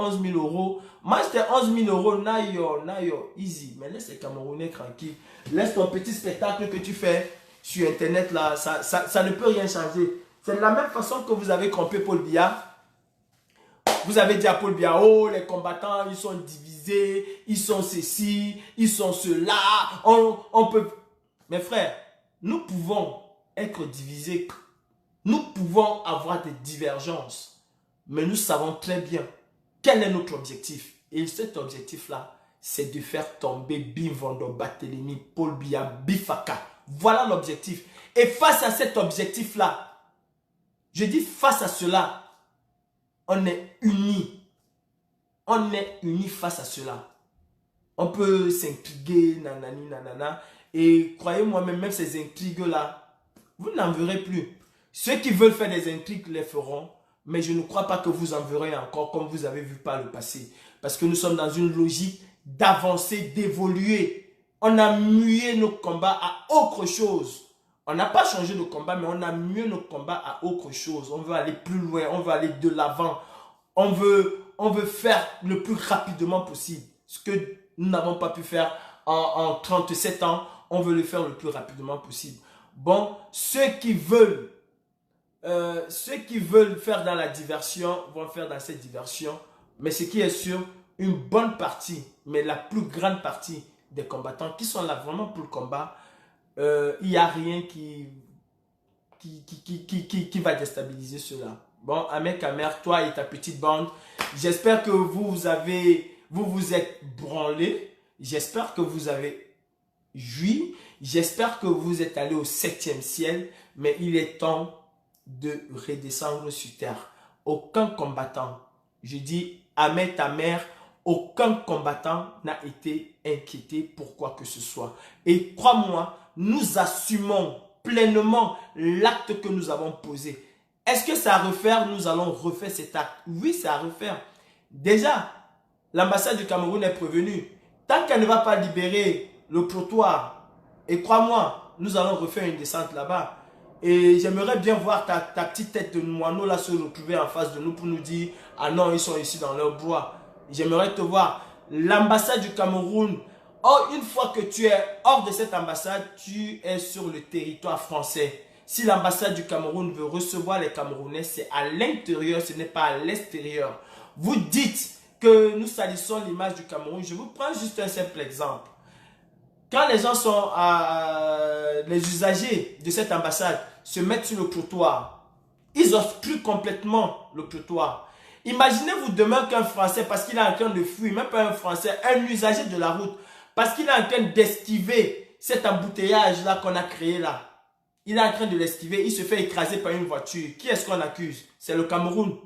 11 000 euros. Moi, c'était 11 000 euros. Nayo, easy. Mais laisse les Camerounais tranquilles. Laisse ton petit spectacle que tu fais sur Internet là. Ça ne peut rien changer. C'est de la même façon que vous avez trompé Paul Biya. Vous avez dit à Paul Biya, oh, les combattants, ils sont divisés, ils sont ceci, ils sont cela. On peut... Mes frères, nous pouvons être divisés. Nous pouvons avoir des divergences. Mais nous savons très bien quel est notre objectif. Et cet objectif-là, c'est de faire tomber Bimvondo, Barthélémy, Paul Biya, Bifaka. Voilà l'objectif. Et face à cet objectif-là, je dis face à cela, on est unis. On est unis face à cela. On peut s'intriguer, nanani, nanana. Et croyez-moi, même ces intrigues-là, vous n'en verrez plus. Ceux qui veulent faire des intrigues les feront. Mais je ne crois pas que vous en verrez encore comme vous avez vu par le passé. Parce que nous sommes dans une logique d'avancer, d'évoluer. On a mué nos combats à autre chose. On n'a pas changé de combat, mais on a mué nos combats à autre chose. On veut aller plus loin, on veut aller de l'avant. On veut faire le plus rapidement possible. Ce que nous n'avons pas pu faire en 37 ans, on veut le faire le plus rapidement possible. Bon, ceux qui veulent faire dans la diversion vont faire dans cette diversion. Mais ce qui est sûr, une bonne partie, mais la plus grande partie des combattants qui sont là vraiment pour le combat, il n'y a rien qui va déstabiliser cela. Bon, Ahmed Kamer, toi et ta petite bande, j'espère que vous êtes branlés. J'espère que vous avez joui. J'espère que vous êtes allé au 7e ciel. Mais il est temps de redescendre sur terre. Aucun combattant, je dis Ahmed Kamer, aucun combattant n'a été inquiété pour quoi que ce soit. Et crois-moi, nous assumons pleinement l'acte que nous avons posé. Est-ce que c'est à refaire? Nous allons refaire cet acte. Oui, c'est à refaire. Déjà, l'ambassade du Cameroun est prévenue. Tant qu'elle ne va pas libérer le trottoir, et crois-moi, nous allons refaire une descente là-bas. Et j'aimerais bien voir ta petite tête de moineau là se retrouver en face de nous pour nous dire « Ah non, ils sont ici dans leur bois. » J'aimerais te voir. L'ambassade du Cameroun, une fois que tu es hors de cette ambassade, tu es sur le territoire français. Si l'ambassade du Cameroun veut recevoir les Camerounais, c'est à l'intérieur, ce n'est pas à l'extérieur. Vous dites que nous salissons l'image du Cameroun. Je vous prends juste un simple exemple. Quand les gens sont, les usagers de cette ambassade se mettent sur le trottoir, ils obstruent complètement le trottoir. Imaginez-vous demain qu'un Français, parce qu'il est en train de fuir, même pas un Français, un usager de la route, parce qu'il est en train d'esquiver cet embouteillage-là qu'on a créé là. Il est en train de l'esquiver, il se fait écraser par une voiture. Qui est-ce qu'on accuse? C'est le Cameroun.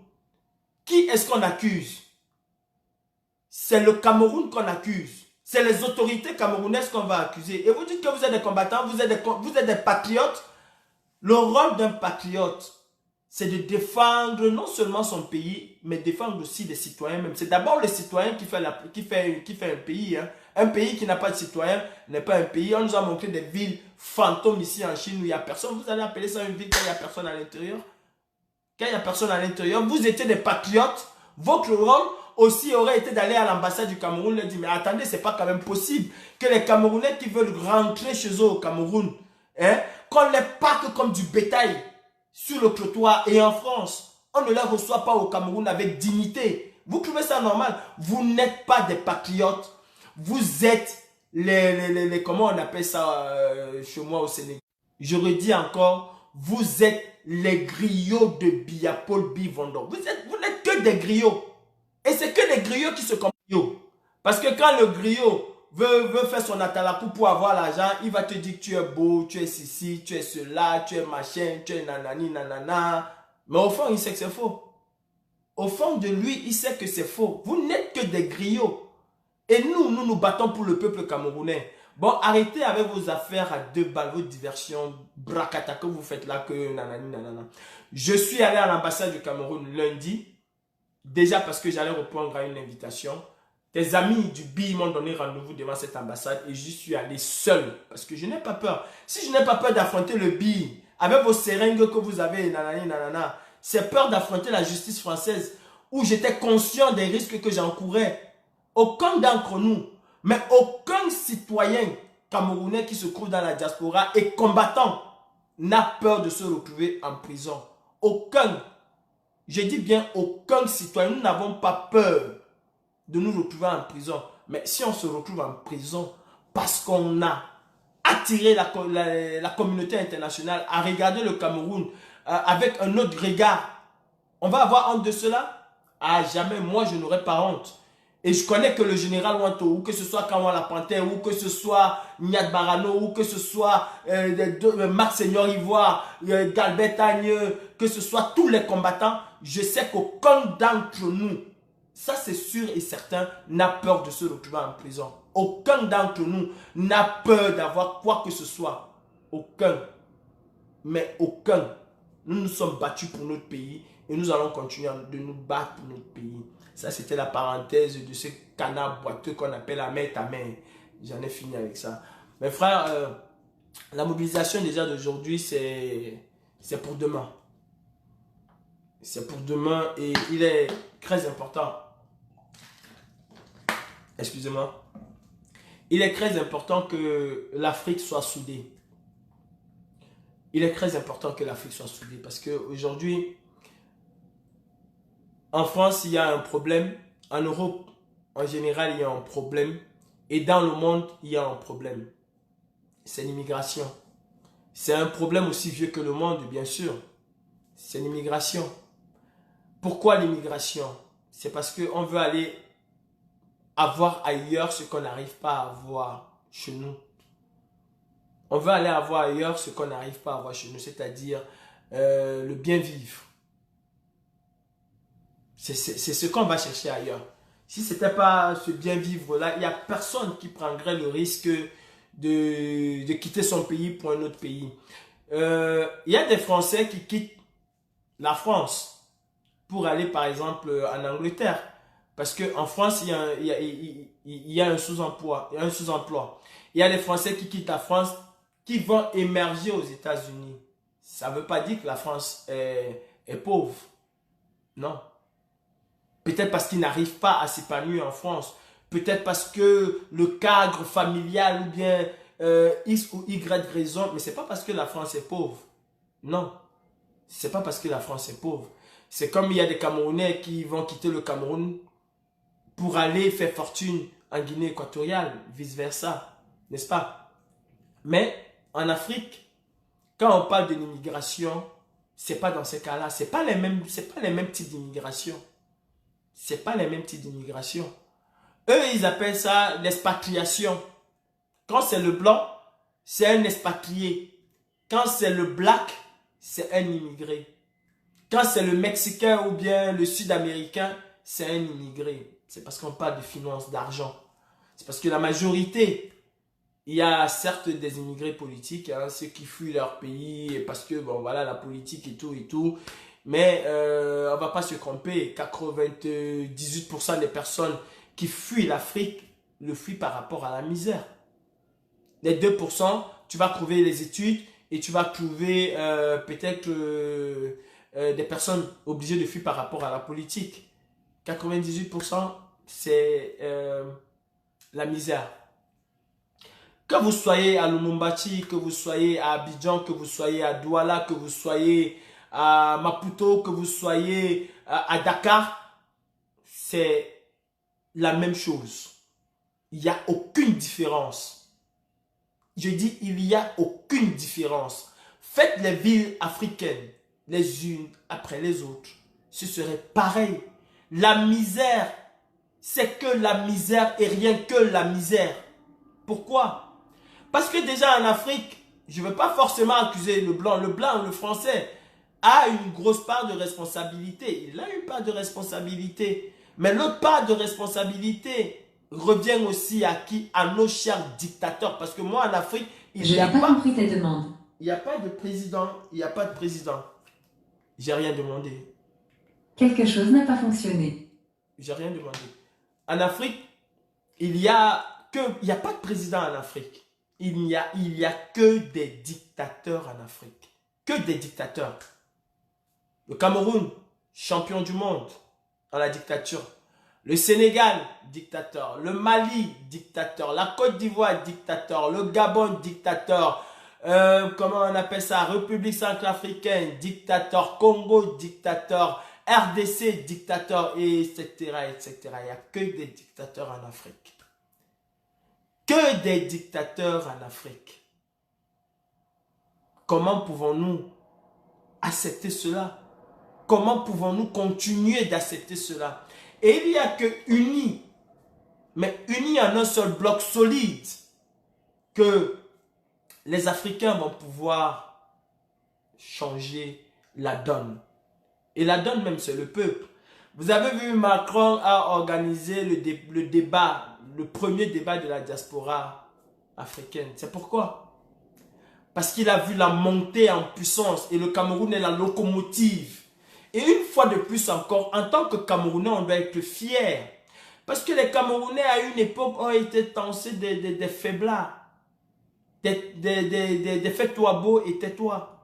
Qui est-ce qu'on accuse? C'est le Cameroun qu'on accuse. C'est les autorités camerounaises qu'on va accuser. Et vous dites que vous êtes des combattants, vous êtes des patriotes. Le rôle d'un patriote, c'est de défendre non seulement son pays, mais défendre aussi les citoyens même. C'est d'abord le citoyen qui fait un pays. Hein. Un pays qui n'a pas de citoyens n'est pas un pays. On nous a montré des villes fantômes ici en Chine où il n'y a personne. Vous allez appeler ça une ville quand il n'y a personne à l'intérieur? Quand il n'y a personne à l'intérieur, vous étiez des patriotes. Votre rôle aussi aurait été d'aller à l'ambassade du Cameroun et dire, mais attendez, c'est pas quand même possible que les Camerounais qui veulent rentrer chez eux au Cameroun, hein, qu'on les paque comme du bétail sur le trottoir. Et en France, on ne les reçoit pas au Cameroun avec dignité. Vous trouvez ça normal? Vous n'êtes pas des patriotes. Vous êtes comment on appelle ça chez moi au Sénégal? Je redis encore, vous êtes les griots de Biya Paul Bimvondo. Vous n'êtes que des griots. Et c'est que les griots qui se comportent. Parce que quand le griot veut faire son atalakou pour avoir l'argent, il va te dire que tu es beau, tu es ceci, tu es cela, tu es machin, tu es nanani, nanana. Mais au fond, il sait que c'est faux. Au fond de lui, il sait que c'est faux. Vous n'êtes que des griots. Et nous nous battons pour le peuple camerounais. Bon, arrêtez avec vos affaires à 2 balles, vos diversions, bracata que vous faites là, que nanani, nanana. Je suis allé à l'ambassade du Cameroun lundi. Déjà parce que j'allais répondre à une invitation. Tes amis du BI m'ont donné rendez-vous devant cette ambassade et j'y suis allé seul. Parce que je n'ai pas peur. Si je n'ai pas peur d'affronter le BI avec vos seringues que vous avez, nanani, nanana, c'est peur d'affronter la justice française. où j'étais conscient des risques que j'encourais. Aucun d'entre nous, mais aucun citoyen camerounais qui se trouve dans la diaspora et combattant n'a peur de se retrouver en prison. Aucun. Je dis bien aucun citoyen. Nous n'avons pas peur de nous retrouver en prison. Mais si on se retrouve en prison parce qu'on a attiré la communauté internationale à regarder le Cameroun avec un autre regard, on va avoir honte de cela? Ah, jamais, moi je n'aurais pas honte. Et je connais que le général Wanto, ou que ce soit Kawan La Panthère, ou que ce soit Niad Barano, ou que ce soit Marc Seigneur Ivoire, Galbert Agne, que ce soit tous les combattants, je sais qu'aucun d'entre nous, ça c'est sûr et certain, n'a peur de se retrouver en prison. Aucun d'entre nous n'a peur d'avoir quoi que ce soit. Aucun. Mais aucun. Nous nous sommes battus pour notre pays et nous allons continuer de nous battre pour notre pays. Ça, c'était la parenthèse de ce canard boiteux qu'on appelle la mère ta mère. J'en ai fini avec ça. Mes frères, la mobilisation déjà d'aujourd'hui, c'est pour demain. C'est pour demain et il est très important. Excusez-moi. Il est très important que l'Afrique soit soudée. Il est très important que l'Afrique soit soudée parce qu'aujourd'hui, en France, il y a un problème. En Europe, en général, il y a un problème. Et dans le monde, il y a un problème. C'est l'immigration. C'est un problème aussi vieux que le monde, bien sûr. C'est l'immigration. Pourquoi l'immigration? C'est parce qu'on veut aller avoir ailleurs ce qu'on n'arrive pas à avoir chez nous. On veut aller avoir ailleurs ce qu'on n'arrive pas à avoir chez nous, c'est-à-dire le bien vivre. C'est ce qu'on va chercher ailleurs. Si ce n'était pas ce bien vivre-là, il n'y a personne qui prendrait le risque de quitter son pays pour un autre pays. Il y a des Français qui quittent la France pour aller par exemple en Angleterre. Parce qu'en France, il y a un sous-emploi. Il y a des Français qui quittent la France qui vont émerger aux États-Unis. Ça ne veut pas dire que la France est pauvre. Non. Peut-être parce qu'ils n'arrivent pas à s'épanouir en France. Peut-être parce que le cadre familial ou bien X ou Y raison. Mais ce n'est pas parce que la France est pauvre. Non. Ce n'est pas parce que la France est pauvre. C'est comme il y a des Camerounais qui vont quitter le Cameroun pour aller faire fortune en Guinée équatoriale, vice-versa. N'est-ce pas? Mais en Afrique, quand on parle de l'immigration, ce n'est pas dans ces cas-là. Ce n'est pas les mêmes types d'immigration. C'est pas les mêmes types d'immigration. Eux, ils appellent ça l'expatriation. Quand c'est le blanc, c'est un expatrié. Quand c'est le black, c'est un immigré. Quand c'est le mexicain ou bien le sud-américain, c'est un immigré. C'est parce qu'on parle de finances, d'argent. C'est parce que la majorité, il y a certes des immigrés politiques, hein, ceux qui fuient leur pays parce que, bon, voilà, la politique et tout et tout. Mais on ne va pas se tromper, 98% des personnes qui fuient l'Afrique le fuient par rapport à la misère. Les 2%, tu vas trouver les études et tu vas trouver peut-être des personnes obligées de fuir par rapport à la politique. 98%, c'est la misère. Que vous soyez à Lubumbashi, que vous soyez à Abidjan, que vous soyez à Douala, que vous soyez à Maputo, que vous soyez à Dakar, c'est la même chose. Il n'y a aucune différence. Je dis, il n'y a aucune différence. Faites les villes africaines les unes après les autres. Ce serait pareil. La misère, c'est que la misère et rien que la misère. Pourquoi? Parce que déjà en Afrique, je ne veux pas forcément accuser le blanc, le français a une grosse part de responsabilité. Il a une part de responsabilité. Mais l'autre part de responsabilité revient aussi à qui? À nos chers dictateurs. Parce que moi, en Afrique, il n'y a pas... Je n'ai pas compris ta demande. Il n'y a pas de président. Il n'y a pas de président. J'ai rien demandé. Quelque chose n'a pas fonctionné. J'ai rien demandé. En Afrique, il n'y a pas de président en Afrique. Il n'y a que des dictateurs en Afrique. Que des dictateurs. Le Cameroun, champion du monde. dans la dictature. Le Sénégal, dictateur. Le Mali, dictateur. La Côte d'Ivoire, dictateur. Le Gabon, dictateur. Comment on appelle ça? République centrafricaine, dictateur. Congo, dictateur. RDC, dictateur, etc., etc. Il n'y a que des dictateurs en Afrique. Que des dictateurs en Afrique. Comment pouvons-nous accepter cela? Comment pouvons-nous continuer d'accepter cela? Et il n'y a que unis, mais unis en un seul bloc solide, que les Africains vont pouvoir changer la donne. Et la donne même, c'est le peuple. Vous avez vu, Macron a organisé le débat, le premier débat de la diaspora africaine. C'est pourquoi? Parce qu'il a vu la montée en puissance et le Cameroun est la locomotive. Et une fois de plus encore, en tant que Camerounais, on doit être fiers. Parce que les Camerounais, à une époque, ont été tancés des faiblards. Des fais-toi beau et tais-toi.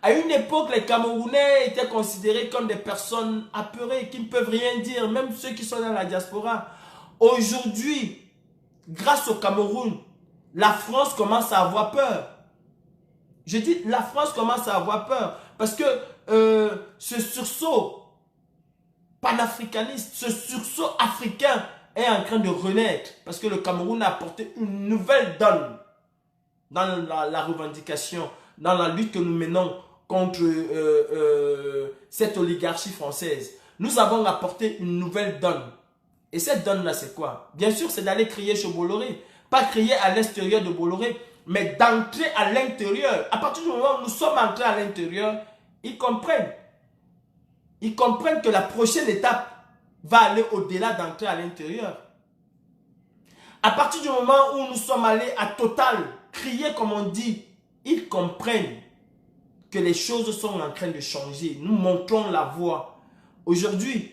À une époque, les Camerounais étaient considérés comme des personnes apeurées, qui ne peuvent rien dire, même ceux qui sont dans la diaspora. Aujourd'hui, grâce au Cameroun, la France commence à avoir peur. Je dis, la France commence à avoir peur. Parce que ce sursaut panafricaniste, ce sursaut africain est en train de renaître. Parce que le Cameroun a apporté une nouvelle donne dans la revendication, dans la lutte que nous menons contre cette oligarchie française. Nous avons apporté une nouvelle donne. Et cette donne-là, c'est quoi? Bien sûr, c'est d'aller crier chez Bolloré. Pas crier à l'extérieur de Bolloré, mais d'entrer à l'intérieur. À partir du moment où nous sommes entrés à l'intérieur, ils comprennent. Ils comprennent que la prochaine étape va aller au-delà d'entrer à l'intérieur. À partir du moment où nous sommes allés à Total, crier comme on dit, ils comprennent que les choses sont en train de changer. Nous montrons la voie. Aujourd'hui,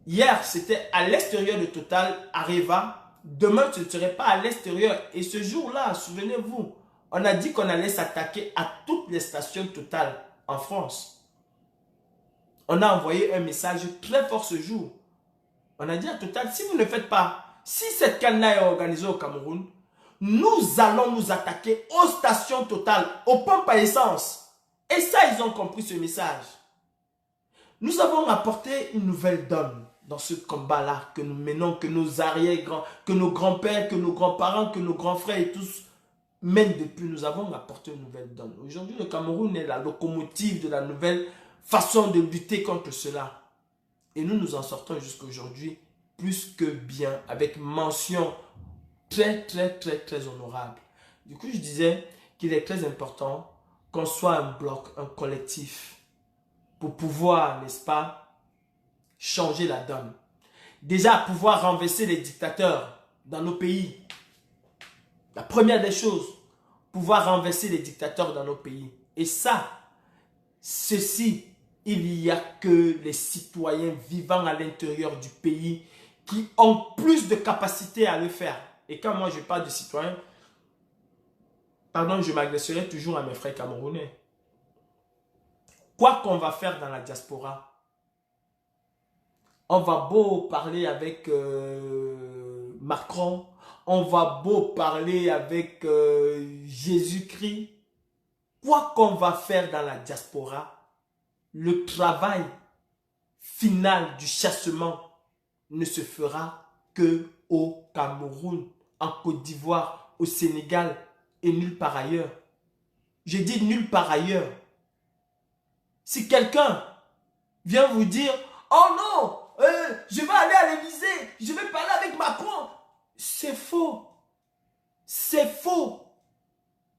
hier, c'était à l'extérieur de Total, Areva. Demain, ce ne serait pas à l'extérieur. Et ce jour-là, souvenez-vous, on a dit qu'on allait s'attaquer à toutes les stations Total en France. On a envoyé un message très fort ce jour. On a dit à Total, si vous ne faites pas, si cette canne-là est organisée au Cameroun, nous allons nous attaquer aux stations Total, aux pompes à essence. Et ça, ils ont compris ce message. Nous avons apporté une nouvelle donne dans ce combat-là que nous menons, que nos arrière-grands, que nos grands-pères, que nos grands-parents, que nos grands frères et tous mènent depuis. Nous avons apporté une nouvelle donne. Aujourd'hui, le Cameroun est la locomotive de la nouvelle façon de lutter contre cela. Et nous nous en sortons jusqu'à aujourd'hui plus que bien, avec mention très honorable. Du coup, je disais qu'il est très important qu'on soit un bloc, un collectif, pour pouvoir, n'est-ce pas, changer la donne. Déjà, pouvoir renverser les dictateurs dans nos pays. La première des choses, pouvoir renverser les dictateurs dans nos pays. Et ça, ceci, il n'y a que les citoyens vivant à l'intérieur du pays qui ont plus de capacité à le faire. Et quand moi je parle de citoyens, pardon, je m'adresserai toujours à mes frères camerounais. Quoi qu'on va faire dans la diaspora, on va beau parler avec Macron, on va beau parler avec Jésus-Christ. Quoi qu'on va faire dans la diaspora, le travail final du chassement ne se fera que au Cameroun, en Côte d'Ivoire, au Sénégal et nulle part ailleurs. Je dis nulle part ailleurs. Si quelqu'un vient vous dire « Oh non, je vais aller à l'Élysée, je vais parler avec Macron », c'est faux. C'est faux.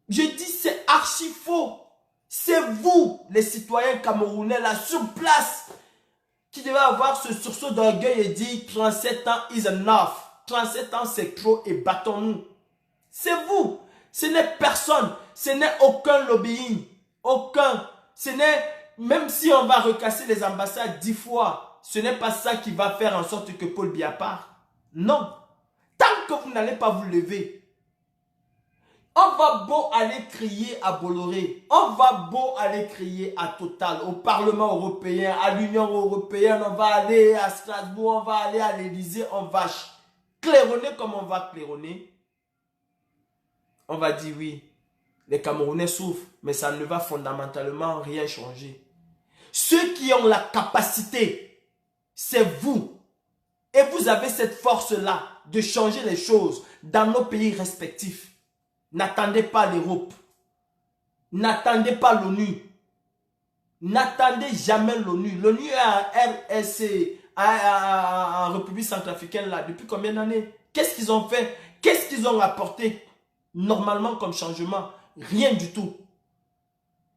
Je dis c'est archi faux. C'est vous, les citoyens camerounais, là, sur place, qui devez avoir ce sursaut d'orgueil et dire 37 ans is enough. 37 ans, c'est trop et battons-nous. C'est vous. Ce n'est personne. Ce n'est aucun lobbying. Aucun. Ce n'est, même si on va recasser les ambassades 10 fois, ce n'est pas ça qui va faire en sorte que Paul Biya part. Non. Tant que vous n'allez pas vous lever, On va beau aller crier à Bolloré, on va beau aller crier à Total, au Parlement européen, à l'Union européenne, on va aller à Strasbourg, on va aller à l'Élysée, on va claironner comme on va claironner. On va dire oui, les Camerounais souffrent, mais ça ne va fondamentalement rien changer. Ceux qui ont la capacité, c'est vous. Et vous avez cette force-là de changer les choses dans nos pays respectifs. N'attendez pas l'Europe. N'attendez pas l'ONU. N'attendez jamais l'ONU. L'ONU est en RSC, en République centrafricaine là, depuis combien d'années? Qu'est-ce qu'ils ont fait? Qu'est-ce qu'ils ont apporté normalement comme changement? Rien du tout.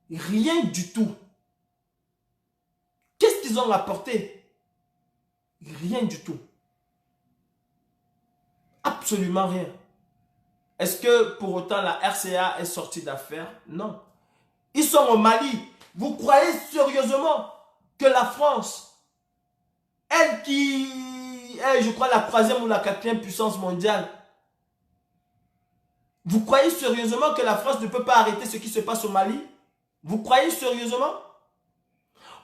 Rien du tout. Qu'est-ce qu'ils ont apporté? Rien du tout. Absolument rien. Est-ce que pour autant la RCA est sortie d'affaires? Non. Ils sont au Mali. Vous croyez sérieusement que la France, elle qui est, je crois, la 3e ou la 4e puissance mondiale, vous croyez sérieusement que la France ne peut pas arrêter ce qui se passe au Mali? Vous croyez sérieusement?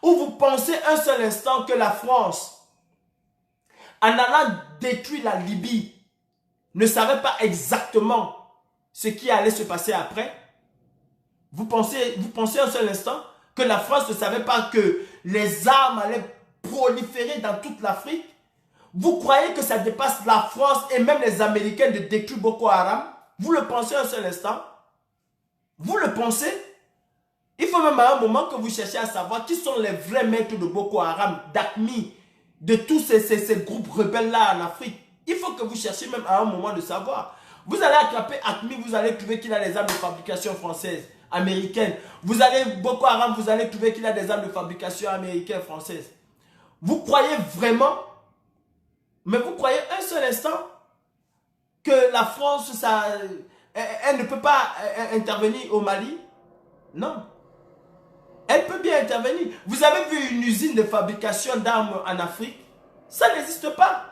Ou vous pensez un seul instant que la France, en allant détruire la Libye, ne savait pas exactement ce qui allait se passer après? Vous pensez un seul instant que la France ne savait pas que les armes allaient proliférer dans toute l'Afrique? Vous croyez que ça dépasse la France et même les Américains de détruire Boko Haram? Vous le pensez un seul instant? Vous le pensez? Il faut même à un moment que vous cherchiez à savoir qui sont les vrais maîtres de Boko Haram, d'AQMI, de tous ces groupes rebelles-là en Afrique. Il faut que vous cherchiez même à un moment de savoir. Vous allez attraper AQMI, vous allez trouver qu'il a des armes de fabrication française, américaine. Vous allez Boko Haram, vous allez trouver qu'il a des armes de fabrication américaine, française. Vous croyez vraiment, mais vous croyez un seul instant que la France, elle ne peut pas intervenir au Mali? Non. Elle peut bien intervenir. Vous avez vu une usine de fabrication d'armes en Afrique? Ça n'existe pas.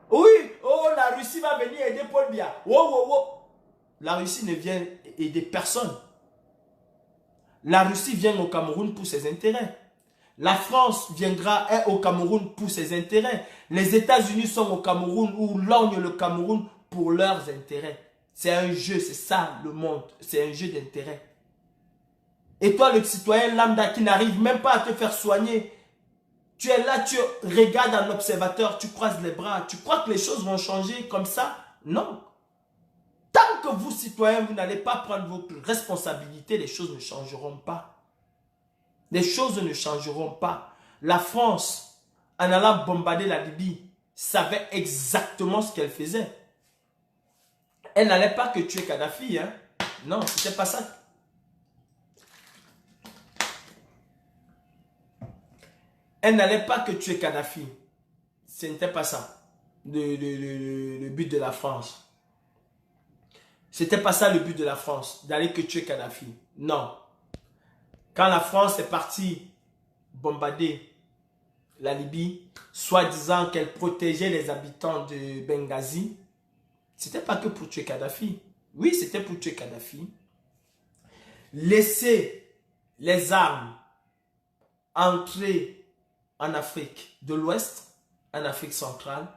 Oui, oh, la Russie va venir aider Paul Biya. Oh, oh, oh. La Russie ne vient aider personne. La Russie vient au Cameroun pour ses intérêts. La France viendra au Cameroun pour ses intérêts. Les États-Unis sont au Cameroun ou lorgnent le Cameroun pour leurs intérêts. C'est un jeu, c'est ça le monde. C'est un jeu d'intérêt. Et toi, le citoyen lambda qui n'arrive même pas à te faire soigner, tu es là, tu regardes un observateur, tu croises les bras. Tu crois que les choses vont changer comme ça? Non. Tant que vous, citoyens, vous n'allez pas prendre votre responsabilité, les choses ne changeront pas. Les choses ne changeront pas. La France, en allant bombarder la Libye, savait exactement ce qu'elle faisait. Elle n'allait pas que tuer Kadhafi. Hein? Non, c'était pas ça. Elle n'allait pas que tuer Kadhafi. Ce n'était pas ça. Le but de la France. C'était pas ça le but de la France, d'aller que tuer Kadhafi. Non. Quand la France est partie bombarder la Libye, soi-disant qu'elle protégeait les habitants de Benghazi, c'était pas que pour tuer Kadhafi. Oui, c'était pour tuer Kadhafi. Laisser les armes entrer en Afrique de l'Ouest, en Afrique centrale,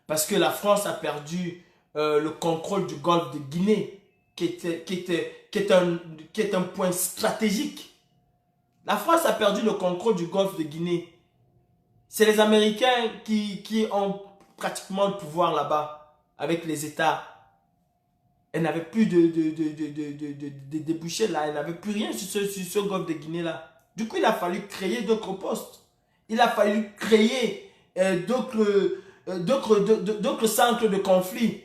parce que la France a perdu le contrôle du golfe de Guinée, qui est un point stratégique. La France a perdu le contrôle du golfe de Guinée. C'est les Américains qui ont pratiquement le pouvoir là-bas, avec les États. Elle n'avait plus de débouchés là, elle n'avait plus rien sur ce golfe de Guinée là. Du coup, il a fallu créer d'autres postes. Il a fallu créer d'autres centres de conflit.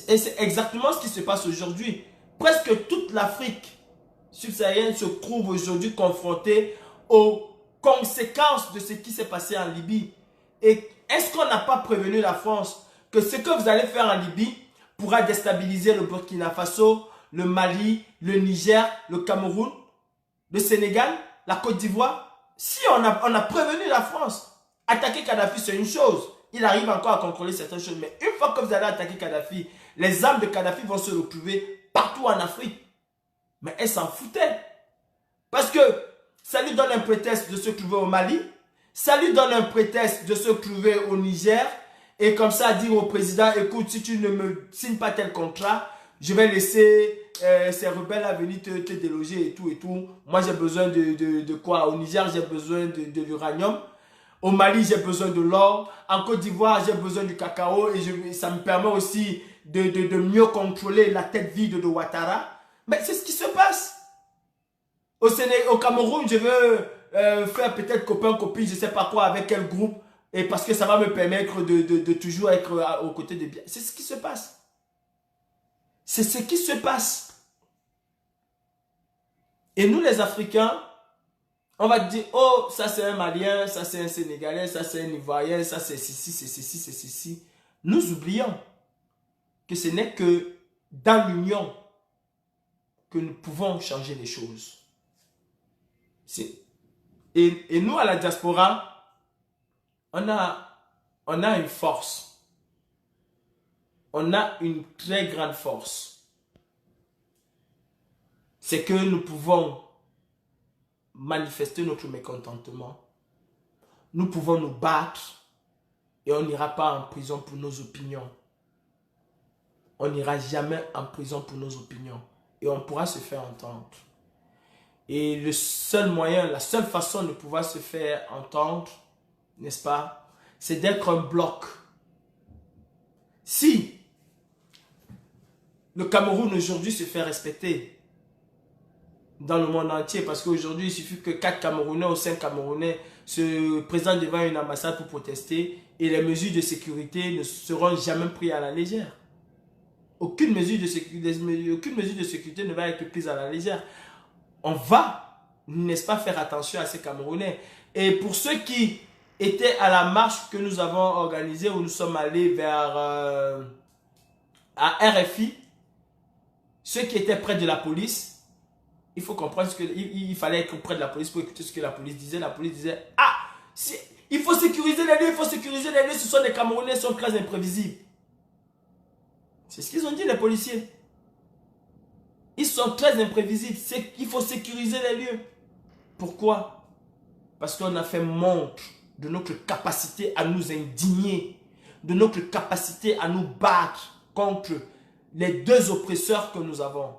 Et c'est exactement ce qui se passe aujourd'hui. Presque toute l'Afrique subsaharienne se trouve aujourd'hui confrontée aux conséquences de ce qui s'est passé en Libye. Et est-ce qu'on n'a pas prévenu la France que ce que vous allez faire en Libye pourra déstabiliser le Burkina Faso, le Mali, le Niger, le Cameroun, le Sénégal, la Côte d'Ivoire? Si on a prévenu la France, attaquer Kadhafi c'est une chose, il arrive encore à contrôler certaines choses. Mais une fois que vous allez attaquer Kadhafi, les armes de Kadhafi vont se retrouver partout en Afrique. Mais elle s'en foutait. Parce que ça lui donne un prétexte de se trouver au Mali. Ça lui donne un prétexte de se trouver au Niger. Et comme ça, dire au président, écoute, si tu ne me signes pas tel contrat, je vais laisser ces rebelles à venir te déloger et tout et tout. Moi, j'ai besoin de quoi? Au Niger, j'ai besoin de l'uranium. Au Mali, j'ai besoin de l'or. En Côte d'Ivoire, j'ai besoin du cacao. Et ça me permet aussi de mieux contrôler la tête vide de Ouattara. Mais c'est ce qui se passe. Au Cameroun, je veux faire peut-être copain-copine, je ne sais pas quoi, avec quel groupe. Et parce que ça va me permettre de toujours être aux côtés de bien. C'est ce qui se passe. C'est ce qui se passe. Et nous, les Africains, on va dire, oh, ça c'est un Malien, ça c'est un Sénégalais, ça c'est un Ivoirien, ça c'est ceci, c'est ceci, c'est ceci. Nous oublions que ce n'est que dans l'union que nous pouvons changer les choses. Et nous, à la diaspora, on a une force. On a une très grande force. C'est que nous pouvons manifester notre mécontentement. Nous pouvons nous battre et on n'ira pas en prison pour nos opinions. On n'ira jamais en prison pour nos opinions. Et on pourra se faire entendre. Et le seul moyen, la seule façon de pouvoir se faire entendre, n'est-ce pas, c'est d'être un bloc. Si le Cameroun aujourd'hui se fait respecter dans le monde entier, parce qu'aujourd'hui il suffit que 4 Camerounais ou 5 Camerounais se présentent devant une ambassade pour protester et les mesures de sécurité ne seront jamais prises à la légère. Aucune mesure de sécurité ne va être prise à la légère. On va, n'est-ce pas, faire attention à ces Camerounais. Et pour ceux qui étaient à la marche que nous avons organisée, où nous sommes allés vers à RFI, ceux qui étaient près de la police, il faut comprendre qu'il fallait être près de la police pour écouter ce que la police disait. La police disait, ah, il faut sécuriser les lieux, il faut sécuriser les lieux, ce sont des Camerounais, ils sont très imprévisibles. C'est ce qu'ils ont dit, les policiers. Ils sont très imprévisibles. Il faut sécuriser les lieux. Pourquoi? Parce qu'on a fait montre de notre capacité à nous indigner, de notre capacité à nous battre contre les deux oppresseurs que nous avons.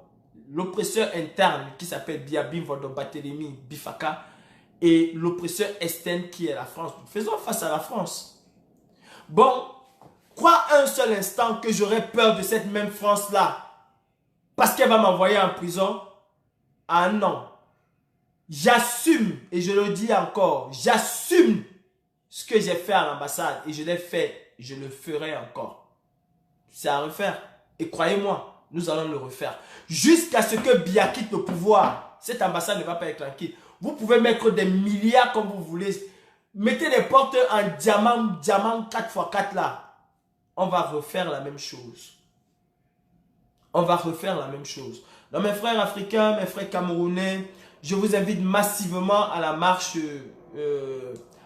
L'oppresseur interne qui s'appelle Biabim Barthélémy Bifaka et l'oppresseur externe qui est la France. Faisons face à la France. Bon, crois un seul instant que j'aurais peur de cette même France-là parce qu'elle va m'envoyer en prison? Ah non. J'assume, et je le dis encore, j'assume ce que j'ai fait à l'ambassade et je l'ai fait, je le ferai encore. C'est à refaire. Et croyez-moi, nous allons le refaire. Jusqu'à ce que Biya quitte le pouvoir. Cette ambassade ne va pas être tranquille. Vous pouvez mettre des milliards comme vous voulez. Mettez les portes en diamant 4x4 là. On va refaire la même chose. On va refaire la même chose. Donc mes frères africains, mes frères camerounais, je vous invite massivement à la marche